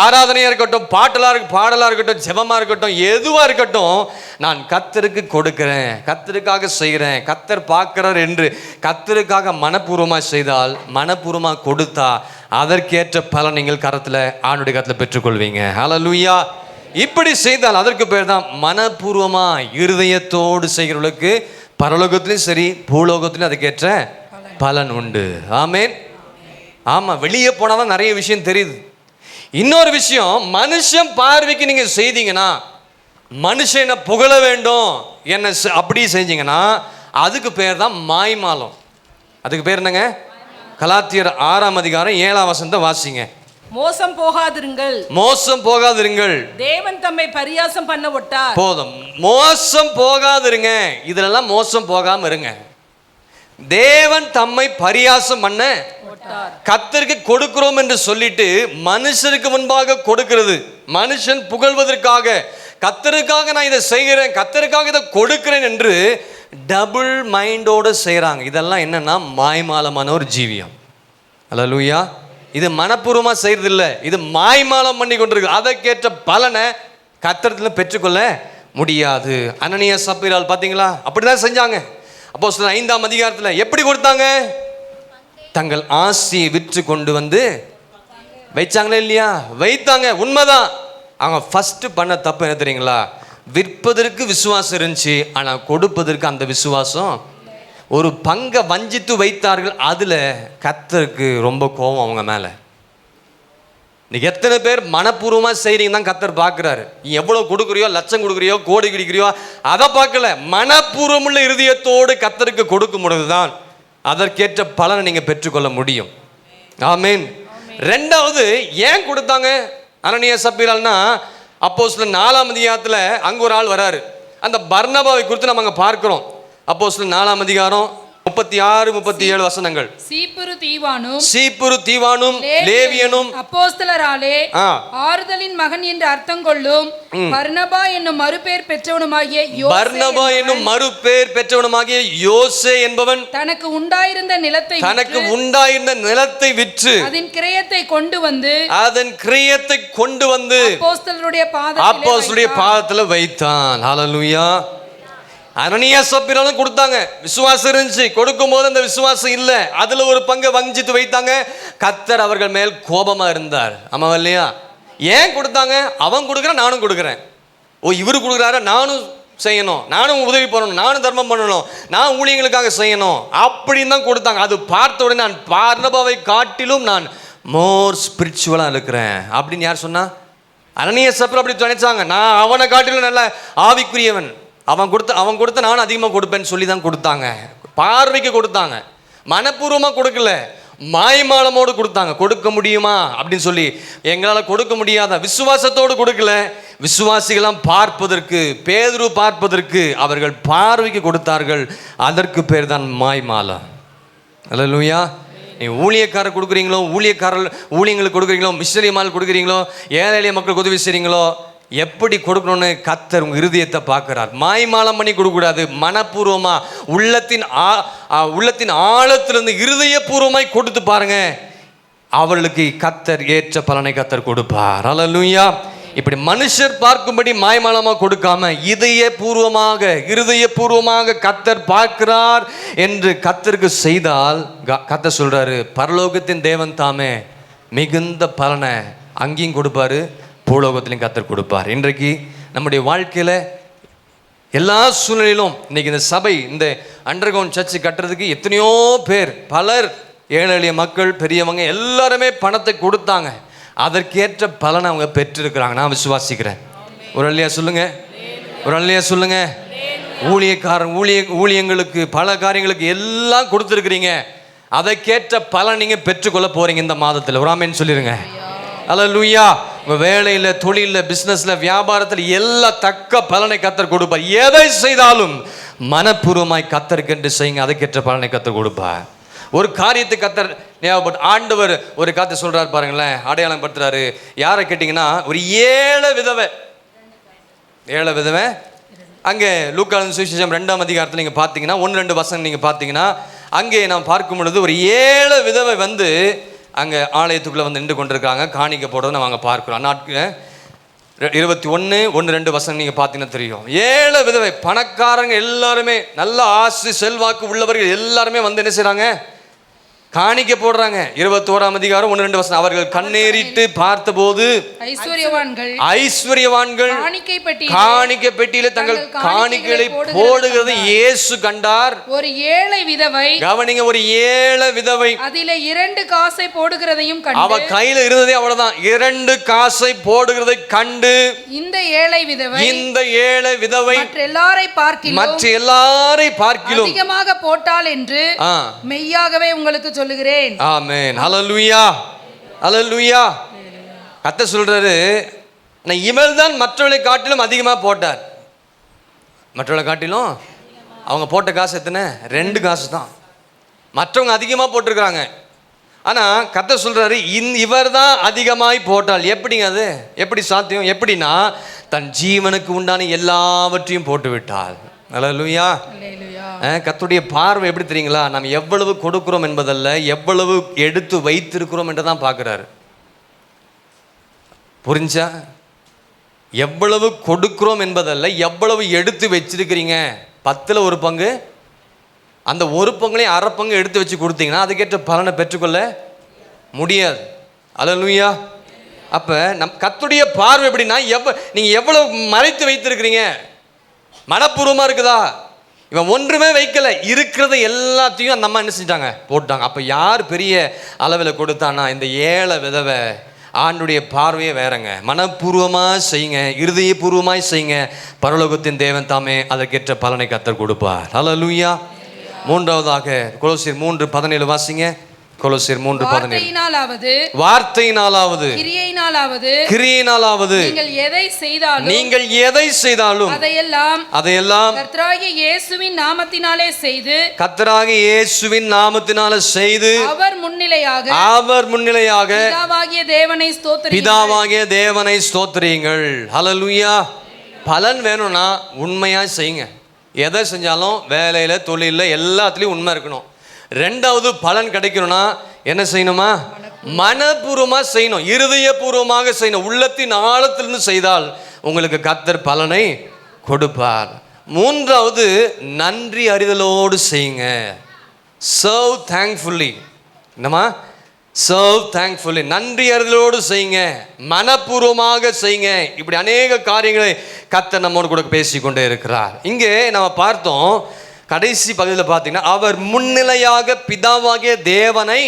ஆராதனையாக இருக்கட்டும், பாடலாக இருக்கட்டும், ஜெபமாக இருக்கட்டும், எதுவாக இருக்கட்டும், நான் கர்த்தருக்கு கொடுக்கிறேன், கர்த்தருக்காக செய்கிறேன், கர்த்தர் பார்க்கிறார் என்று கர்த்தருக்காக மனப்பூர்வமாக செய்தால், மனப்பூர்வமாக கொடுத்தா அதற்கேற்ற பலன் நீங்கள் ஆண்டுடைய கரத்தில் பெற்றுக்கொள்வீங்க. ஹல்லேலூயா. இப்படி செய்தால் அதற்கு பேர் தான் மனப்பூர்வமாக இருதயத்தோடு செய்கிறவர்களுக்கு பரலோகத்திலும் சரி பூலோகத்திலும் அதுக்கேற்ற பலன் உண்டு. ஆமென். ஆமாம், வெளியே போனால் தான் நிறைய விஷயம் தெரியுது. இன்னொரு விஷயம், மனுஷன் பார்வைக்கு நீங்கள் செய்தீங்கன்னா, மனுஷனை புகழ வேண்டும் என்ன அப்படி செஞ்சீங்கன்னா அதுக்கு பேர் தான் மாய்மாலம். அதுக்கு பேர் என்னங்க? கலாத்தியர் 6ஆம் அதிகாரம் 7ஆம் வசனத்தை வாசிங்க. மோசம் போகாதிருங்கள், தேவன் தம்மை பரியாசம் பண்ண விட்டார். போதும், மோசம் போகாதிருங்க. இதெல்லாம் மோசம் போகாம இருங்க. தேவன் தம்மை பரியாசம் பண்ண கர்த்தருக்கு கொடுக்கிறோம் என்று சொல்லிட்டு மனுஷருக்கு முன்பாக கொடுக்கிறது, மனுஷன் புகழ்வதற்காக, கர்த்தருக்காக நான் இதை செய்கிறேன், கர்த்தருக்காக இதை கொடுக்கிறேன் என்று டபுள் மைண்டோடு செய்கிறாங்க. இதெல்லாம் என்னன்னா மாய்மாலமான ஒரு ஜீவியம். அல்லேலூயா. இது மனப்பூர்வமாக செய்கிறது இல்லை, இது மாய்மாலம் பண்ணி கொண்டிருக்கு. அதற்கேற்ற பலனை கர்த்தரிடத்தில் பெற்றுக்கொள்ள முடியாது. அனனியா சப்பீரால் பார்த்தீங்களா, அப்படிதான் செஞ்சாங்க. அப்போஸ்தலர் 5ஆம் அதிகாரத்தில் எப்படி கொடுத்தாங்க? தங்கள் ஆசியை விற்று கொண்டு வந்து வைச்சாங்களே இல்லையா? வைத்தாங்க, உண்மைதான். அவங்க ஃபர்ஸ்ட் பண்ண தப்பு என்ன தெரியுங்களா? விற்பதற்கு விசுவாசம் இருந்துச்சு, ஆனால் கொடுப்பதற்கு அந்த விசுவாசம். ஒரு பங்கை வஞ்சித்து வைத்தார்கள். அதில் கர்த்தருக்கு ரொம்ப கோபம் அவங்க மேலே. இன்னைக்கு எத்தனை பேர் மனப்பூர்வமாக செய்கிறீங்க தான் கர்த்தர் பார்க்குறாரு. நீ எவ்வளோ கொடுக்குறியோ, லட்சம் கொடுக்குறியோ, கோடி கொடுக்குறியோ, அதை பார்க்கல. மனப்பூர்வமுள்ள இருதயத்தோடு கர்த்தருக்கு கொடுக்கும் பொழுதுதான் அதற்கேற்ற பலனை நீங்கள் பெற்றுக்கொள்ள முடியும். ஆமீன். ரெண்டாவது ஏன் கொடுத்தாங்க அனனியா சப்பீரால்னா, அப்போஸ்தலர் 4ஆம் அதிகாரத்தில் அங்கே ஒரு ஆள் வராரு. அந்த பர்னபாவை குறித்து நம்ம அங்கே பார்க்கிறோம். அப்போஸ்தலர் 4ஆம் அதிகாரம் 36, 37 வசனங்கள். சீப்புரு தீவானும் லேவியனும் அப்போஸ்தலராலே ஆறுதலின் மகன் என்று அர்த்தம் கொள்ளும் பர்னபா என்னும் மறுபேர் பெற்றவனுமாகிய யோசே என்பவன் தனக்கு உண்டாயிருந்த நிலத்தை விற்று அதன் கிரயத்தை கொண்டு வந்து அப்போஸ்தலருடைய பாதத்தில் வைத்தான். ஹல்லேலூயா. அனனியா சப்பீராலும் கொடுத்தாங்க. விசுவாசம் இருந்துச்சு. கொடுக்கும் போது அந்த விசுவாசம் இல்லை, அதுல ஒரு பங்கை வஞ்சித்து வைத்தாங்க. கர்த்தர் அவர்கள் மேல் கோபமா இருந்தார். ஆமா இல்லையா? ஏன் கொடுத்தாங்க? அவன் கொடுக்குறான், நானும் கொடுக்குறேன். ஓ, இவரு கொடுக்குறாரு, நானும் செய்யணும், நானும் உதவி பண்ணணும், நானும் தர்மம் பண்ணணும், நான் ஊழியங்களுக்காக செய்யணும் அப்படின்னு தான் கொடுத்தாங்க. அது பார்த்த உடனே நான் பர்னபாவை காட்டிலும் நான் மோர் ஸ்பிரிச்சுவலா இருக்கிறேன் அப்படின்னு யார் சொன்னா? அனனியா சப்பீரா அப்படி நினைச்சாங்க. நான் அவனை காட்டிலும் நல்ல ஆவிக்குரியவன், அவன் கொடுத்த நான் அதிகமாக கொடுப்பேன்னு சொல்லி தான் கொடுத்தாங்க. பார்வைக்கு கொடுத்தாங்க, மனப்பூர்வமாக கொடுக்கல, மாய்மாலமோடு கொடுத்தாங்க. கொடுக்க முடியுமா அப்படின்னு சொல்லி எங்களால் கொடுக்க முடியாத விசுவாசத்தோடு கொடுக்கல. விசுவாசிகளாம் பார்ப்பதற்கு, பேதுரு பார்ப்பதற்கு அவர்கள் பார்வைக்கு கொடுத்தார்கள். அதற்கு பேர் தான் மாய்மாலம். அல்லேலூயா. நீ ஊழியக்காரர் கொடுக்குறீங்களோ, ஊழியங்களுக்கு கொடுக்குறீங்களோ, மிஷனரி மால் கொடுக்குறீங்களோ, ஏழை எளிய மக்களுக்கு உதவி செய்கிறீங்களோ, எப்படி கொடுக்கணும்னு கர்த்தர் உங்க இருதயத்தை பார்க்கிறார். மாய்மாலம் பண்ணி கொடுக்கக்கூடாது. மனப்பூர்வமா உள்ளத்தின் ஆழத்திலிருந்து இருதயபூர்வமாய் கொடுத்து பாருங்க. அவர்களுக்கு கர்த்தர் ஏற்ற பலனை கர்த்தர் கொடுப்பார். அல்லேலூயா. இப்படி மனுஷர் பார்க்கும்படி மாய்மாலமா கொடுக்காம இருதயபூர்வமாக கர்த்தர் பார்க்கிறார் என்று கர்த்தருக்கு செய்தால், கர்த்தர் சொல்றாரு, பரலோகத்தின் தேவன் தாமே மிகுந்த பலனை அங்கேயும் கொடுப்பாரு, பூலோகத்திலையும் கர்த்தர் கொடுப்பார். இன்றைக்கு நம்முடைய வாழ்க்கையில் எல்லா சூழ்நிலையிலும் இன்னைக்கு இந்த சபை, இந்த அண்டர் கிரவுண்ட் சர்ச்சு கட்டுறதுக்கு எத்தனையோ பேர், பலர், ஏழை எளிய மக்கள், பெரியவங்க எல்லாருமே பணத்தை கொடுத்தாங்க. அதற்கேற்ற பலனை அவங்க பெற்றிருக்கிறாங்க. நான் விசுவாசிக்கிறேன். ஒரு அல்லையா சொல்லுங்க, ஒரு அல்லையா சொல்லுங்க. ஊழியங்களுக்கு, பல காரியங்களுக்கு எல்லாம் கொடுத்துருக்கிறீங்க. அதற்கேற்ற பலன் நீங்க பெற்றுக்கொள்ள போறீங்க இந்த மாதத்தில். ஒரு ஆமென் சொல்லிருங்க. அல்லேலூயா. உங்கள் வேலையில், தொழிலில், பிஸ்னஸில், வியாபாரத்தில் எல்லா தக்க பலனை கர்த்தர் கொடுப்பார். எதை செய்தாலும் மனப்பூர்வமாய் கர்த்தருக்கென்று செய்யுங்க, அதுக்கேற்ற பலனை கர்த்தர் கொடுப்பார். ஒரு காரியத்தை கர்த்தர் ஆண்டவர் ஒரு காரியத்தை சொல்கிறார் பாருங்களேன், அடையாளம் படுத்துறாரு. யாரை கேட்டிங்கன்னா, ஒரு ஏழை விதவை அங்கே லூக்காவின் சுவிசேஷம் 2ஆம் அதிகாரத்தில் நீங்கள் பார்த்தீங்கன்னா 1-2 வசனம் நீங்கள் பார்த்தீங்கன்னா, அங்கே நாம் பார்க்கும் பொழுது ஒரு ஏழை விதவை வந்து அங்கே ஆலயத்துக்குள்ளே வந்து நின்று கொண்டிருக்காங்க. காணிக்க போடுறதை நம்ம பார்க்குறோம். நாட்கள் 21:1-2 வசனம் நீங்கள் பார்த்தீங்கன்னா தெரியும். ஏழை விதவை, பணக்காரங்க எல்லாருமே, நல்ல ஆசை செல்வாக்கு உள்ளவர்கள் எல்லாருமே வந்து என்ன செய்கிறாங்க? காணிக்க போடுறாங்க. 21ஆம் அதிகாரம் 1-2 வசனம். அவர்கள் கண்ணேறிட்டு பார்த்தபோது ஐஸ்வர்யவான்கள் காணிக்கை பெட்டியில தங்கள் காணிக்கைகளை போடுகிறது இயேசு கண்டார். ஒரு ஏழை விதவை, கவனிங்க, ஒரு ஏழை விதவை அதிலே 2 காசை போடுகிறதையும் கண்டு, அவ கையில இருந்ததே அவ்வளவுதான், 2 காசை போடுகிறதை கண்டு இந்த ஏழை விதவை மற்ற எல்லாரை பார்க்கிலும் அதிகமாக போட்டாள் என்று மெய்யாகவே உங்களுக்கு சொல்லுகிறேன். ஆமென். ஹல்லேலூயா. ஹல்லேலூயா. கர்த்தர் சொல்றாரு, நான் இவள் தான் மற்றவர்களை காட்டிலும் அதிகமாக போட்டார். மற்றவர்களை காட்டிலும் அவங்க போட்ட காசு எத்தனை? 2 காசு தான். மற்றவங்க அதிகமாக போட்டிருக்கிறாங்க. ஆனால் கர்த்தர் சொல்றாரு, இவர் தான் அதிகமாய் போட்டால். எப்படிங்க அது? எப்படி சாத்தியம்? எப்படின்னா, தன் ஜீவனுக்கு உண்டான எல்லாவற்றையும் போட்டு விட்டாள். அல்லேலூயா. கர்த்தருடைய பார்வை எப்படி தெரியுங்களா? நாம் எவ்வளவு கொடுக்கிறோம் என்பதல்ல, எவ்வளவு எடுத்து வைத்திருக்கிறோம் என்று தான் பார்க்குறாரு. புரிஞ்சா? எவ்வளவு கொடுக்கிறோம் என்பதல்ல, எவ்வளவு எடுத்து வச்சிருக்கிறீங்க. 10ல் 1 பங்கு, அந்த 1 பங்குலையும் 1/2 பங்கு எடுத்து வச்சு கொடுத்தீங்கன்னா அதுக்கேற்ற பலனை பெற்றுக்கொள்ள முடியாது. அல்லேலூயா. அப்போ கர்த்தருடைய பார்வை எப்படின்னா, நீங்கள் எவ்வளவு மறைத்து வைத்திருக்கிறீங்க? மனப்பூர்வமாக இருக்குதா? இவன் ஒன்றுமே வைக்கல, இருக்கிறத எல்லாத்தையும் அந்த அம்மா என்ன செஞ்சாங்க? போட்டாங்க. அப்போ யார் பெரிய அளவில் கொடுத்தானா? இந்த ஏழை விதவை. ஆண்டுடைய பார்வையே வேறங்க. மனப்பூர்வமாக செய்யுங்க, இருதயபூர்வமாய் செய்யுங்க. பரலோகத்தின் தேவன் தாமே அதற்கேற்ற பலனை கர்த்தர் கொடுப்பார். ஹல்லேலூயா. மூன்றாவதாக கொலோசியர் 3:17 வாசிங்க. கொலோசியர் 3:17. வார்த்தையினாலாவது கிரியையினாலாவது நீங்கள் எதை செய்தாலும் அதையெல்லாம் கர்த்தராகிய இயேசுவின் நாமத்தினாலே செய்து அவர் முன்னிலையாக பிதாவாகிய தேவனை ஸ்தோத்திரியுங்கள். ஹல்லேலூயா. பலன் வேணும்னா உண்மையா செய்யுங்க. எதை செஞ்சாலும் வேலையில, தொழில, எல்லாத்துலயும் உண்மை இருக்கணும். ரெண்டாவது, பலன் கிடைக்கணும்னா என்ன செய்யணுமா? மனப்பூர்வமா செய்யணும், இருதயபூர்வமாக செய்யணும். உள்ளத்தின் ஆழத்திலிருந்து செய்தால் உங்களுக்கு கர்த்தர் பலனை கொடுப்பார். மூன்றாவது, நன்றி அறிதலோடு செய்யுங்க. Serve thankfully. என்னமா? Serve thankfully. நன்றி அறிதலோடு செய்யுங்க, மனப்பூர்வமாக செய்யுங்க. இப்படி அநேக காரியங்களை கர்த்தர் நம்மோடு கூட பேசிக்கொண்டே இருக்கிறார். இங்கே நம்ம பார்த்தோம், கடைசி பகுதியில் பார்த்தீங்கன்னா அவர் முன்னிலையாக பிதாவாகிய தேவனை,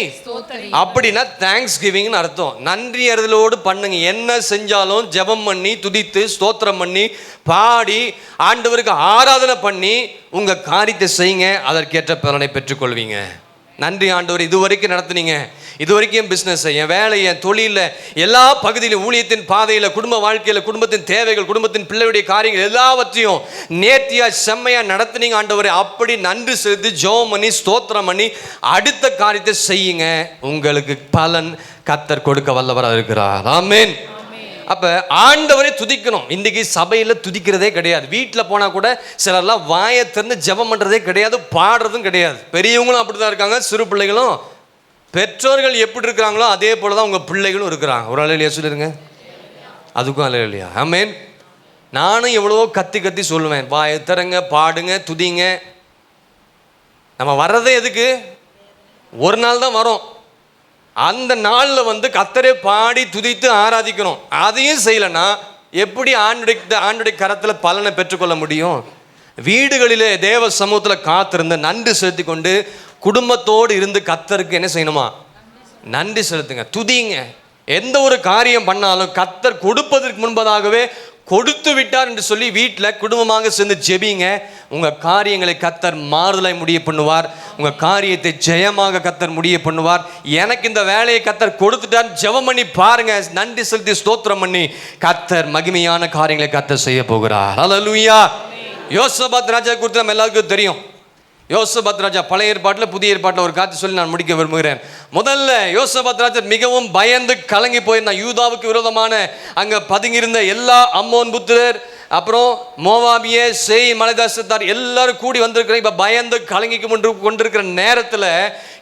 அப்படின்னா தேங்க்ஸ் கிவிங்னு அர்த்தம். நன்றி அறிதலோடு பண்ணுங்க. என்ன செஞ்சாலும் ஜெபம் பண்ணி, துதித்து, ஸ்தோத்திரம் பண்ணி, பாடி, ஆண்டவருக்கு ஆராதனை பண்ணி உங்க காரியத்தை செய்யுங்க. அதற்கேற்ற பலனை பெற்றுக்கொள்வீங்க. நன்றி ஆண்டவர், இதுவரைக்கும் நடத்துனீங்க, இதுவரைக்கும் என் பிஸ்னஸ், என் வேலை, என் தொழிலில், எல்லா பகுதியிலும், ஊழியத்தின் பாதையில், குடும்ப வாழ்க்கையில், குடும்பத்தின் தேவைகள், குடும்பத்தின் பிள்ளையுடைய காரியங்கள் எல்லாவற்றையும் நேர்த்தியாக செம்மையாக நடத்துனீங்க ஆண்டவரே. அப்படி நன்றி செலுத்தி ஜெபம் பண்ணி ஸ்தோத்திரம் பண்ணி அடுத்த காரியத்தை செய்யுங்க. உங்களுக்கு பலன் கர்த்தர் கொடுக்க வல்லவராக இருக்கிறார். ஆமென். அப்போ ஆண்டவரை துதிக்கணும். இன்றைக்கி சபையில் துதிக்கிறதே கிடையாது. வீட்டில் போனால் கூட சிலர்லாம் வாயை திறந்து ஜெபம் பண்ணுறதே கிடையாது, பாடுறதும் கிடையாது. பெரியவங்களும் அப்படி தான் இருக்காங்க, சிறு பிள்ளைகளும். பெற்றோர்கள் எப்படி இருக்கிறாங்களோ அதே போல தான் உங்கள் பிள்ளைகளும் இருக்கிறாங்க. ஒரு அல்லேலூயா சொல்லிடுங்க. அதுக்கும் அல்லேலூயா. ஆமென். நானும் எவ்வளவோ கத்தி சொல்லுவேன், வாயை திறங்க, பாடுங்க, துதிங்க. நம்ம வர்றதே எதுக்கு? ஒரு நாள் தான் வரோம். அந்த நாளில் கர்த்தரை பாடி துதித்து ஆராதிக்கணும். அதையும் செய்யலைன்னா எப்படி ஆண்டுடைய கரத்தில் பலனை பெற்றுக்கொள்ள முடியும்? வீடுகளிலே தேவ சமூகத்தில் காத்திருந்து நன்றி செலுத்தி கொண்டு குடும்பத்தோடு இருந்து கர்த்தருக்கு என்ன செய்யணுமா? நன்றி செலுத்துங்க, துதிங்க. எந்த ஒரு காரியம் பண்ணாலும் கர்த்தர் கொடுப்பதற்கு முன்பதாகவே கொடுத்து விட்டார் என்று சொல்லி வீட்டில் குடும்பமாக சேர்ந்து ஜெபிங்க. உங்கள் காரியங்களை கர்த்தர் மாறுதலை முடிய பண்ணுவார். உங்கள் காரியத்தை ஜெயமாக கர்த்தர் முடிய பண்ணுவார். எனக்கு இந்த வேலையை கர்த்தர் கொடுத்துட்டார், ஜெபம் பண்ணி பாருங்க, நன்றி செலுத்தி ஸ்தோத்திரம் பண்ணி கர்த்தர் மகிமையான காரியங்களை கர்த்தர் செய்ய போகிறார். ஹல்லேலூயா. யோசபாத் ராஜா குறித்து நம்ம எல்லாருக்கும் தெரியும். யோசபாத் ராஜா பழைய ஏற்பாட்டில், புதிய ஏற்பாட்டில் ஒரு காட்சி சொல்லி நான் முடிக்க விரும்புகிறேன். முதல்ல யோசபாத் ராஜா மிகவும் பயந்து கலங்கி போயிருந்தான். யூதாவுக்கு விரோதமான அங்கே பதுங்கியிருந்த எல்லா அம்மோன் புத்திரர், அப்புறம் மோவாபிய, சேய் மலைதாசத்தார் எல்லாரும் கூடி வந்திருக்கிறேன். இப்போ பயந்து கலங்கி கொண்டிருக்கிற நேரத்தில்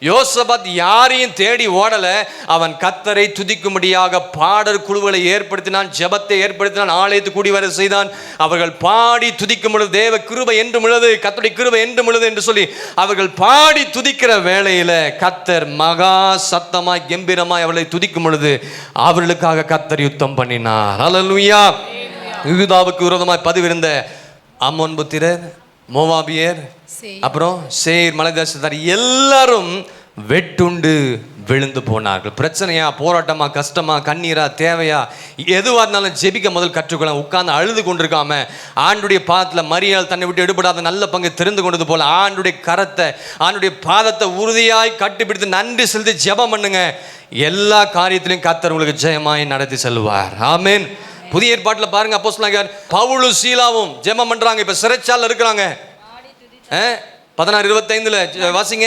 யோசபாத் யாரையும் தேடி ஓடலை. அவன் கர்த்தரை துதிக்கும்படியாக பாடல் குழுக்களை ஏற்படுத்தினான், ஜெபத்தை ஏற்படுத்தினான், ஆலயத்து கூடி வர செய்தான். அவர்கள் பாடி துதிக்கும் பொழுது தேவ கிருபை என்றும் உள்ளது, கர்த்தருடைய கிருபை என்றும் உள்ளது என்று சொல்லி அவர்கள் பாடி துதிக்கிற வேளையில கர்த்தர் மகா சத்தமாய் கம்பீரமாய் அவர்களை துதிக்கும் பொழுது அவர்களுக்காக கர்த்தர் யுத்தம் பண்ணினார். ஹல்லேலூயா. யூதாவுக்கு விரோதமாய் பதிவிருந்த அம்மோன் புத்திரர், மோவாபியர், அப்புறம் சேர் மலைதேசத்தார் எல்லாரும் வெட்டுண்டு விழுந்து போனார்கள். பிரச்சனையா, போராட்டமா, கஷ்டமா, கண்ணீரா, தேவையா, எதுவாக இருந்தாலும் ஜெபிக்க முதல் கற்றுக்கொள்ள. உட்கார்ந்து அழுது கொண்டிருக்காம ஆண்டுடைய பாதத்தில் மரியாள் தன்னை விட்டு எடுபடாத நல்ல பங்கு தெரிந்து கொண்டது போல ஆண்டுடைய கரத்தை, ஆண்டுடைய பாதத்தை உறுதியாய் கட்டிப்பிடித்து நன்றி செலுத்தி ஜெபம் பண்ணுங்க. எல்லா காரியத்திலையும் கர்த்தர் உங்களுக்கு ஜெயமாய் நடத்தி செல்வார். ஆமென். புதிய ஏற்பாட்டில் பாருங்க, அப்போஸ்தலனாகிய பவுலும் சீலாவும் ஜெபம் பண்றாங்க. இப்ப சிறைச்சாலையில் இருக்கிறாங்க. 16:25 வாசிங்க.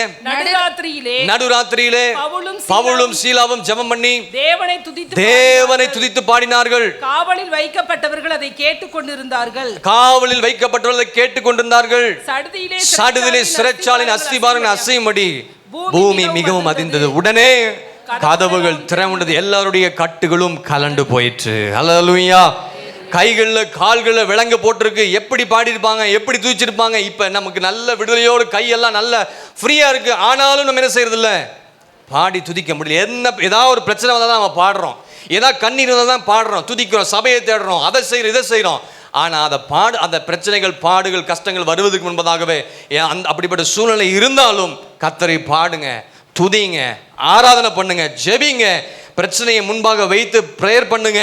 நடுராத்திரியிலே பவுலும் சீலாவும் ஜெபம் பண்ணி தேவனை துதித்து பாடினார்கள். காவலில் வைக்கப்பட்டவர்கள் அதை கேட்டுக்கொண்டிருந்தார்கள். சடுதியிலே சிறைச்சாலையின் அஸ்திபாரங்கள் அசையும்படி பூமி மிகவும் அதிர்ந்தது. உடனே கதவுகள் திறவுண்டது, எல்லாருடைய கட்டுகளும் கலண்டு போயிற்று. ஹல்லேலூயா. கைகளில் கால்களில் விலங்கு போட்டிருக்கு. எப்படி பாடியிருப்பாங்க, எப்படி தூச்சிருப்பாங்க. இப்போ நமக்கு நல்ல விடுதலையோடு கையெல்லாம் நல்ல ஃப்ரீயாக இருக்குது. ஆனாலும் நம்ம என்ன செய்யறதில்ல, பாடி துதிக்க முடியல. ஏதாவது ஒரு பிரச்சனை வந்தால் தான் நம்ம பாடுறோம், ஏதாவது கண்ணீர் வந்தால் தான் பாடுறோம், துதிக்கிறோம், சபையை தேடுறோம், அதை செய்கிறோம், இதை செய்கிறோம். ஆனால் அந்த பிரச்சனைகள், பாடுகள், கஷ்டங்கள் வருவதற்கு முன்பதாகவே அப்படிப்பட்ட சூழ்நிலை இருந்தாலும் கர்த்தரை பாடுங்க, துதிங்க, ஆராதனை பண்ணுங்க, ஜெபிங்க. பிரச்சனையை முன்பாக வைத்து ப்ரேயர் பண்ணுங்க.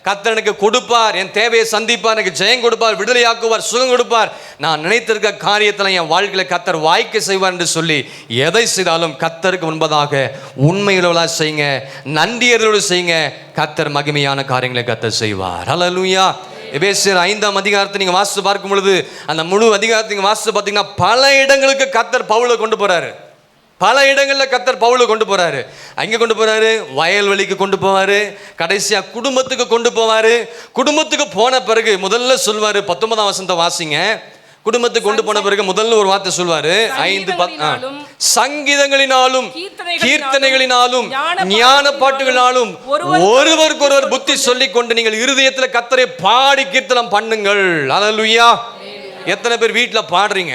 கர்த்தர் எனக்கு கொடுப்பார், என் தேவையை சந்திப்பார், எனக்கு ஜெயம் கொடுப்பார், விடுதலையாக்குவார், சுகம் கொடுப்பார், நான் நினைத்திருக்க காரியத்தில் என் வாழ்க்கையில் கர்த்தர் வாய்க்க செய்வார் என்று சொல்லி எதை செய்தாலும் கர்த்தருக்கு முன்பதாக உண்மையுள்ளவர்களாக செய்யுங்க, நன்றியர்களோடு செய்யுங்க. கர்த்தர் மகிமையான காரியங்களை கர்த்தர் செய்வார். ஹல்லேலூயா. எபேசியர் 5ஆம் அதிகாரத்தை நீங்கள் வாசித்து பார்க்கும் பொழுது, அந்த முழு அதிகாரத்தை நீங்கள் வாசித்து பார்த்தீங்கன்னா பல இடங்களுக்கு கர்த்தர் பவுலை கொண்டு போகிறாரு. பல இடங்களில் கர்த்தர் பவுலை கொண்டு போகிறாரு. அங்கே கொண்டு போகிறாரு, வயல்வெளிக்கு கொண்டு போவார், கடைசியாக குடும்பத்துக்கு கொண்டு போவார். குடும்பத்துக்கு போன பிறகு முதல்ல சொல்வார், 19ஆம் வசனத்தை வாசிங்க. குடும்பத்துக்கு கொண்டு போன பிறகு முதல்ல ஒரு வார்த்தை சொல்வார், 5 சங்கீதங்களினாலும் கீர்த்தனைகளினாலும் ஞான பாட்டுகளினாலும் ஒருவருக்கொருவர் புத்தி சொல்லிக் கொண்டு நீங்கள் இருதயத்தில் கர்த்தரை பாடி கீர்த்தனம் பண்ணுங்கள். ஹல்லேலூயா. எத்தனை பேர் வீட்டில் பாடுறீங்க?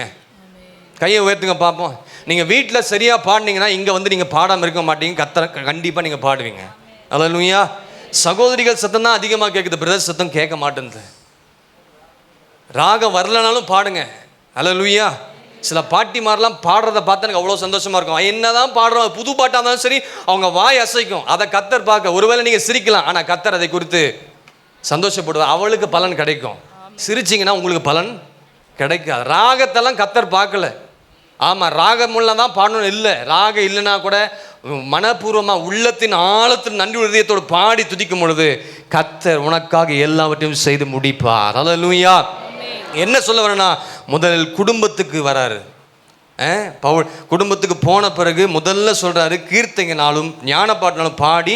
கையை உயர்த்துங்க பார்ப்போம். நீங்கள் வீட்டில் சரியாக பாடினீங்கன்னா இங்கே வந்து நீங்கள் பாடாமல் இருக்க மாட்டீங்க. கர்த்தரை கண்டிப்பாக நீங்கள் பாடுவீங்க. ஹல்லேலூயா. சகோதரிகள் சத்தம் தான் அதிகமாக கேட்குது, பிரதர் சத்தம் கேட்க மாட்டேங்குது. ராகம் வரலனாலும் பாடுங்க. ஹல்லேலூயா. சில பாட்டிமாரெலாம் பாடுறதை பார்த்து எனக்கு அவ்வளோ சந்தோஷமாக இருக்கும். என்னதான் பாடுறோம், புது பாட்டாக இருந்தாலும் சரி, அவங்க வாய் அசைக்கும். அதை கர்த்தர் பார்க்க, ஒருவேளை நீங்கள் சிரிக்கலாம், ஆனால் கர்த்தர் அதை குறித்து சந்தோஷப்படுவார். அவளுக்கு பலன் கிடைக்கும். சிரிச்சிங்கன்னா உங்களுக்கு பலன் கிடைக்காது. ராகத்தெல்லாம் கர்த்தர் பார்க்கல. ஆமாம், ராகமுள்ள தான் பாடணும் இல்லை, ராகம் இல்லைன்னா கூட மனப்பூர்வமாக உள்ளத்தின் ஆழத்தின் நன்றி இதயத்தோடு பாடி துதிக்கும் பொழுது கர்த்தர் உனக்காக எல்லாவற்றையும் செய்து முடிப்பார். ஹல்லேலூயா. என்ன சொல்ல வரேன்னா, முதலில் குடும்பத்துக்கு வராரு. பவுல் குடும்பத்துக்கு போன பிறகு முதல்ல சொல்கிறாரு, கீர்த்தனைனாலும் ஞானப்பாட்டினாலும் பாடி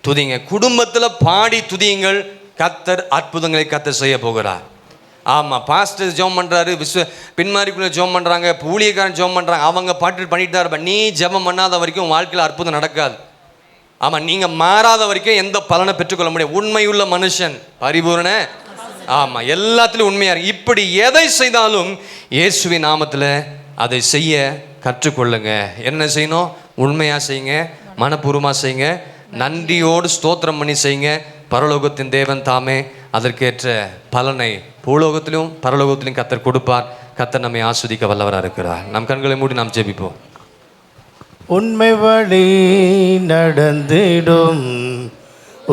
துதிங்க. குடும்பத்தில் பாடி துதியுங்கள், கர்த்தர் அற்புதங்களை கர்த்தர் செய்ய போகிறார். ஆமாம், பாஸ்டர் ஜெபம் பண்ணுறாரு, பின்மாரிக்குள்ளே ஜெபம் பண்ணுறாங்க, ஊழியக்காரன் ஜெபம் பண்ணுறாங்க, அவங்க பாட்டு பண்ணிட்டு தான் இருப்பேன். நீ ஜெபம் பண்ணாத வரைக்கும் வாழ்க்கையில் அற்புதம் நடக்காது. ஆமாம், நீங்கள் மாறாத வரைக்கும் எந்த பலனை பெற்றுக்கொள்ள முடியாது. உண்மையுள்ள மனுஷன் பரிபூரண. ஆமாம், எல்லாத்துலேயும் உண்மையாக இருக்கு. இப்படி எதை செய்தாலும் இயேசுவின் நாமத்தில் அதை செய்ய கற்றுக்கொள்ளுங்க. என்ன செய்யணும்? உண்மையாக செய்யுங்க, மனப்பூர்வமாக செய்யுங்க, நன்றியோடு ஸ்தோத்திரம் பண்ணி செய்யுங்க. பரலோகத்தின் தேவன் தாமே அதற்கேற்ற பலனை பூலோகத்திலும் பரலோகத்திலும் கர்த்தர் கொடுப்பார். கர்த்தர் நம்மை ஆஸ்வதிக்க வல்லவராக இருக்கிறார். நம் கண்களை மூடி நாம் ஜெபிப்போம். உண்மை வழி நடந்திடும்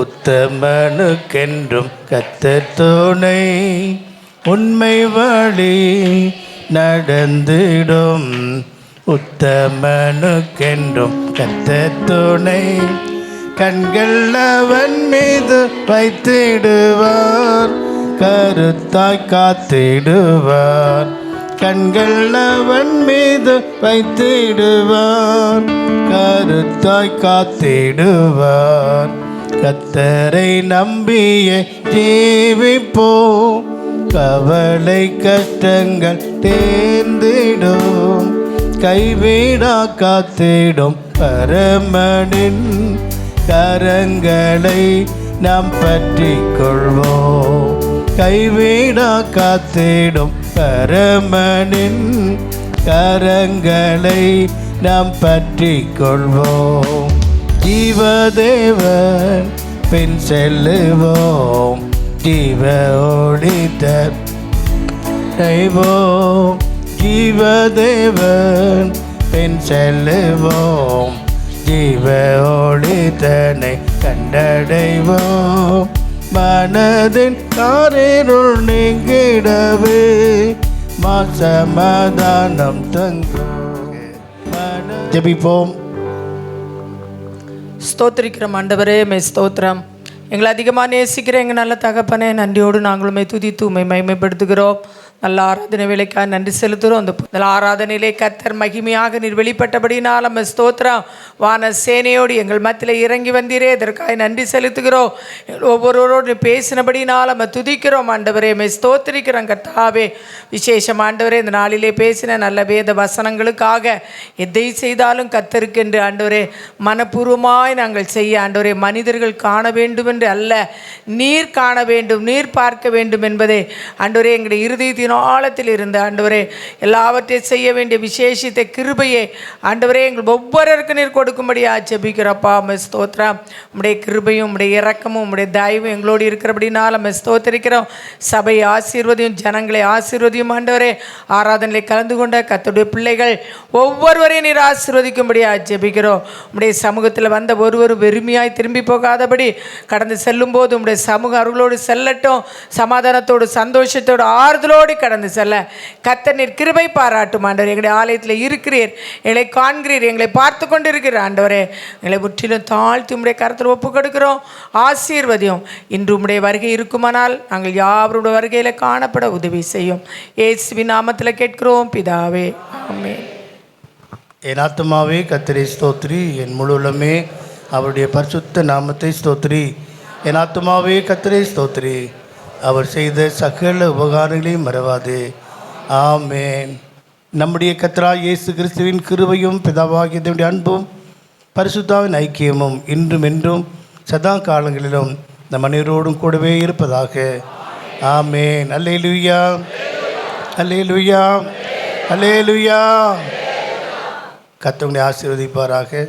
உத்தமனுக்கென்றும் கர்த்தர் துணை. உண்மை வழி நடந்திடும் உத்தமனுக்கென்றும் கர்த்தர் துணை. கண்கள் அவன் மீது வைத்திடுவார், கருத்தாய் காத்திடுவார். கண்கள் அவன் மீது வைத்திடுவார், கருத்தாய் காத்திடுவார். கர்த்தரை நம்பியே ஜீவிப்போம், கவலை கஷ்டங்கள் தேர்ந்திடும். கைவிடா காத்திடும் பரமனின் கரங்களை நாம் பற்றிக் கொள்வோம். கைவிடா காத்திடும் பரமனின் கரங்களை நாம் பற்றிக் கொள்வோம். ஜீவதேவன் பின் செல்லுவோம், ஜீவ ஒளிதரைவோம். ஜீவதேவன் பின் செல்லுவோம், ஜீவ ஒளிதனை கண்டடைவோம். மனதின் காரிருள் நீங்கிடவே சமாதானம் தங்கும். ஜெபிப்போம். ஸ்தோத்திரிக்கிறோம் ஆண்டவரே, மே ஸ்தோத்திரம். எங்களை அதிகமாக நேசிக்கிற எங்கள் நல்ல தகப்பனே, நன்றியோடு நாங்களுமே துதித்து உம்மை மகிமைப்படுத்துகிறோம். நல்ல ஆராதனை வேலைக்காக நன்றி செலுத்துகிறோம். அந்த நல்ல ஆராதனையிலே கர்த்தர் மகிமையாக நீர் வெளிப்பட்டபடினால் நம்ம ஸ்தோத்திரம். வான சேனையோடு எங்கள் மத்தியில் இறங்கி வந்தீரே, இதற்காக நன்றி செலுத்துகிறோம். ஒவ்வொருவரோடு பேசினபடினால் நம்ம துதிக்கிறோம் ஆண்டவரே, மே ஸ்தோத்திரிக்கிறோம் கர்த்தாவே. விசேஷம் ஆண்டவரே, இந்த நாளிலே பேசின நல்ல வேத வசனங்களுக்காக எதை செய்தாலும் கர்த்தருக்கென்று ஆண்டவரே மனப்பூர்வமாய் நாங்கள் செய்ய ஆண்டவரே, மனிதர்கள் காண வேண்டும் என்று அல்ல, நீர் காண வேண்டும், நீர் பார்க்க வேண்டும் என்பதே ஆண்டவரே எங்களுடைய இருதயத்தின் இருதயத்தின் ஆழத்தில் இருந்து ஆண்டவரே எல்லாவற்றையும் செய்ய வேண்டிய விசேஷித்த கிருபையை ஆண்டவரே எங்கள் ஒவ்வொருவருக்கும் நீர் கொடுக்கும்படியா ஜெபிக்கிறப்பா. ஸ்தோத்திரம். உம்முடைய கிருபையும் உம்முடைய இரக்கமும் உம்முடைய தயவும் எங்களோடு இருக்கிறபடினால நம்ம ஸ்தோத்திரிக்கிறோம். சபை ஆசீர்வதியும், ஜனங்களை ஆசீர்வதியும் ஆண்டவரே. ஆராதனையில் கலந்து கொண்ட கர்த்தருடைய பிள்ளைகள் ஒவ்வொருவரையும் நீர் ஆசீர்வதிக்கும்படியா ஜெபிக்கிறோம். உம்முடைய சமூகத்தில் வந்த ஒருவர் வெறுமையாய் திரும்பி போகாதபடி கடந்து செல்லும் போது உம்முடைய சமூகம் அவர்களோடு செல்லட்டும். சமாதானத்தோடு, சந்தோஷத்தோடு, ஆறுதலோடு கடந்து செல்ல கர்த்தர் நீர் கிருபை பாராட்டும் ஆண்டவரே. எங்களுடைய ஆலயத்தில் இருக்கிறீர், எங்களை காண்கிறீர், எங்களை பார்த்து கொண்டு இருக்கிற ஆண்டவரே. எங்களை முற்றிலும் தாழ்த்தி உம்முடைய கரத்தில் ஒப்பு கொடுக்கிறோம். ஆசீர்வதியும். இன்று உம்முடைய வருகை இருக்குமானால் நாங்கள் யாவருடைய வருகையில் காணப்பட உதவி செய்யும். இயேசுவின் நாமத்தில் கேட்கிறோம் பிதாவே, ஆமென். என் ஆத்துமாவே கர்த்தரை ஸ்தோத்திரி, என் முழு உள்ளமே அவருடைய பரிசுத்த நாமத்தை ஸ்தோத்திரி. என் ஆத்துமாவே கர்த்தரை ஸ்தோத்திரி, அவர் செய்த சகல உபகாரங்களையும் மறவாதே. ஆமென். நம்முடைய கர்த்தராகிய இயேசு கிறிஸ்துவின் கிருபையும் பிதாவாகிய தேவனுடைய அன்பும் பரிசுத்தாவின் ஐக்கியமும் இன்றும் என்றும் சதா காலங்களிலும் நம் அனைவரோடும் கூடவே இருப்பதாக. ஆமென். அல்லேலூயா, அல்லேலூயா, அல்லேலூயா. கர்த்தர் உங்களை ஆசீர்வதிப்பாராக.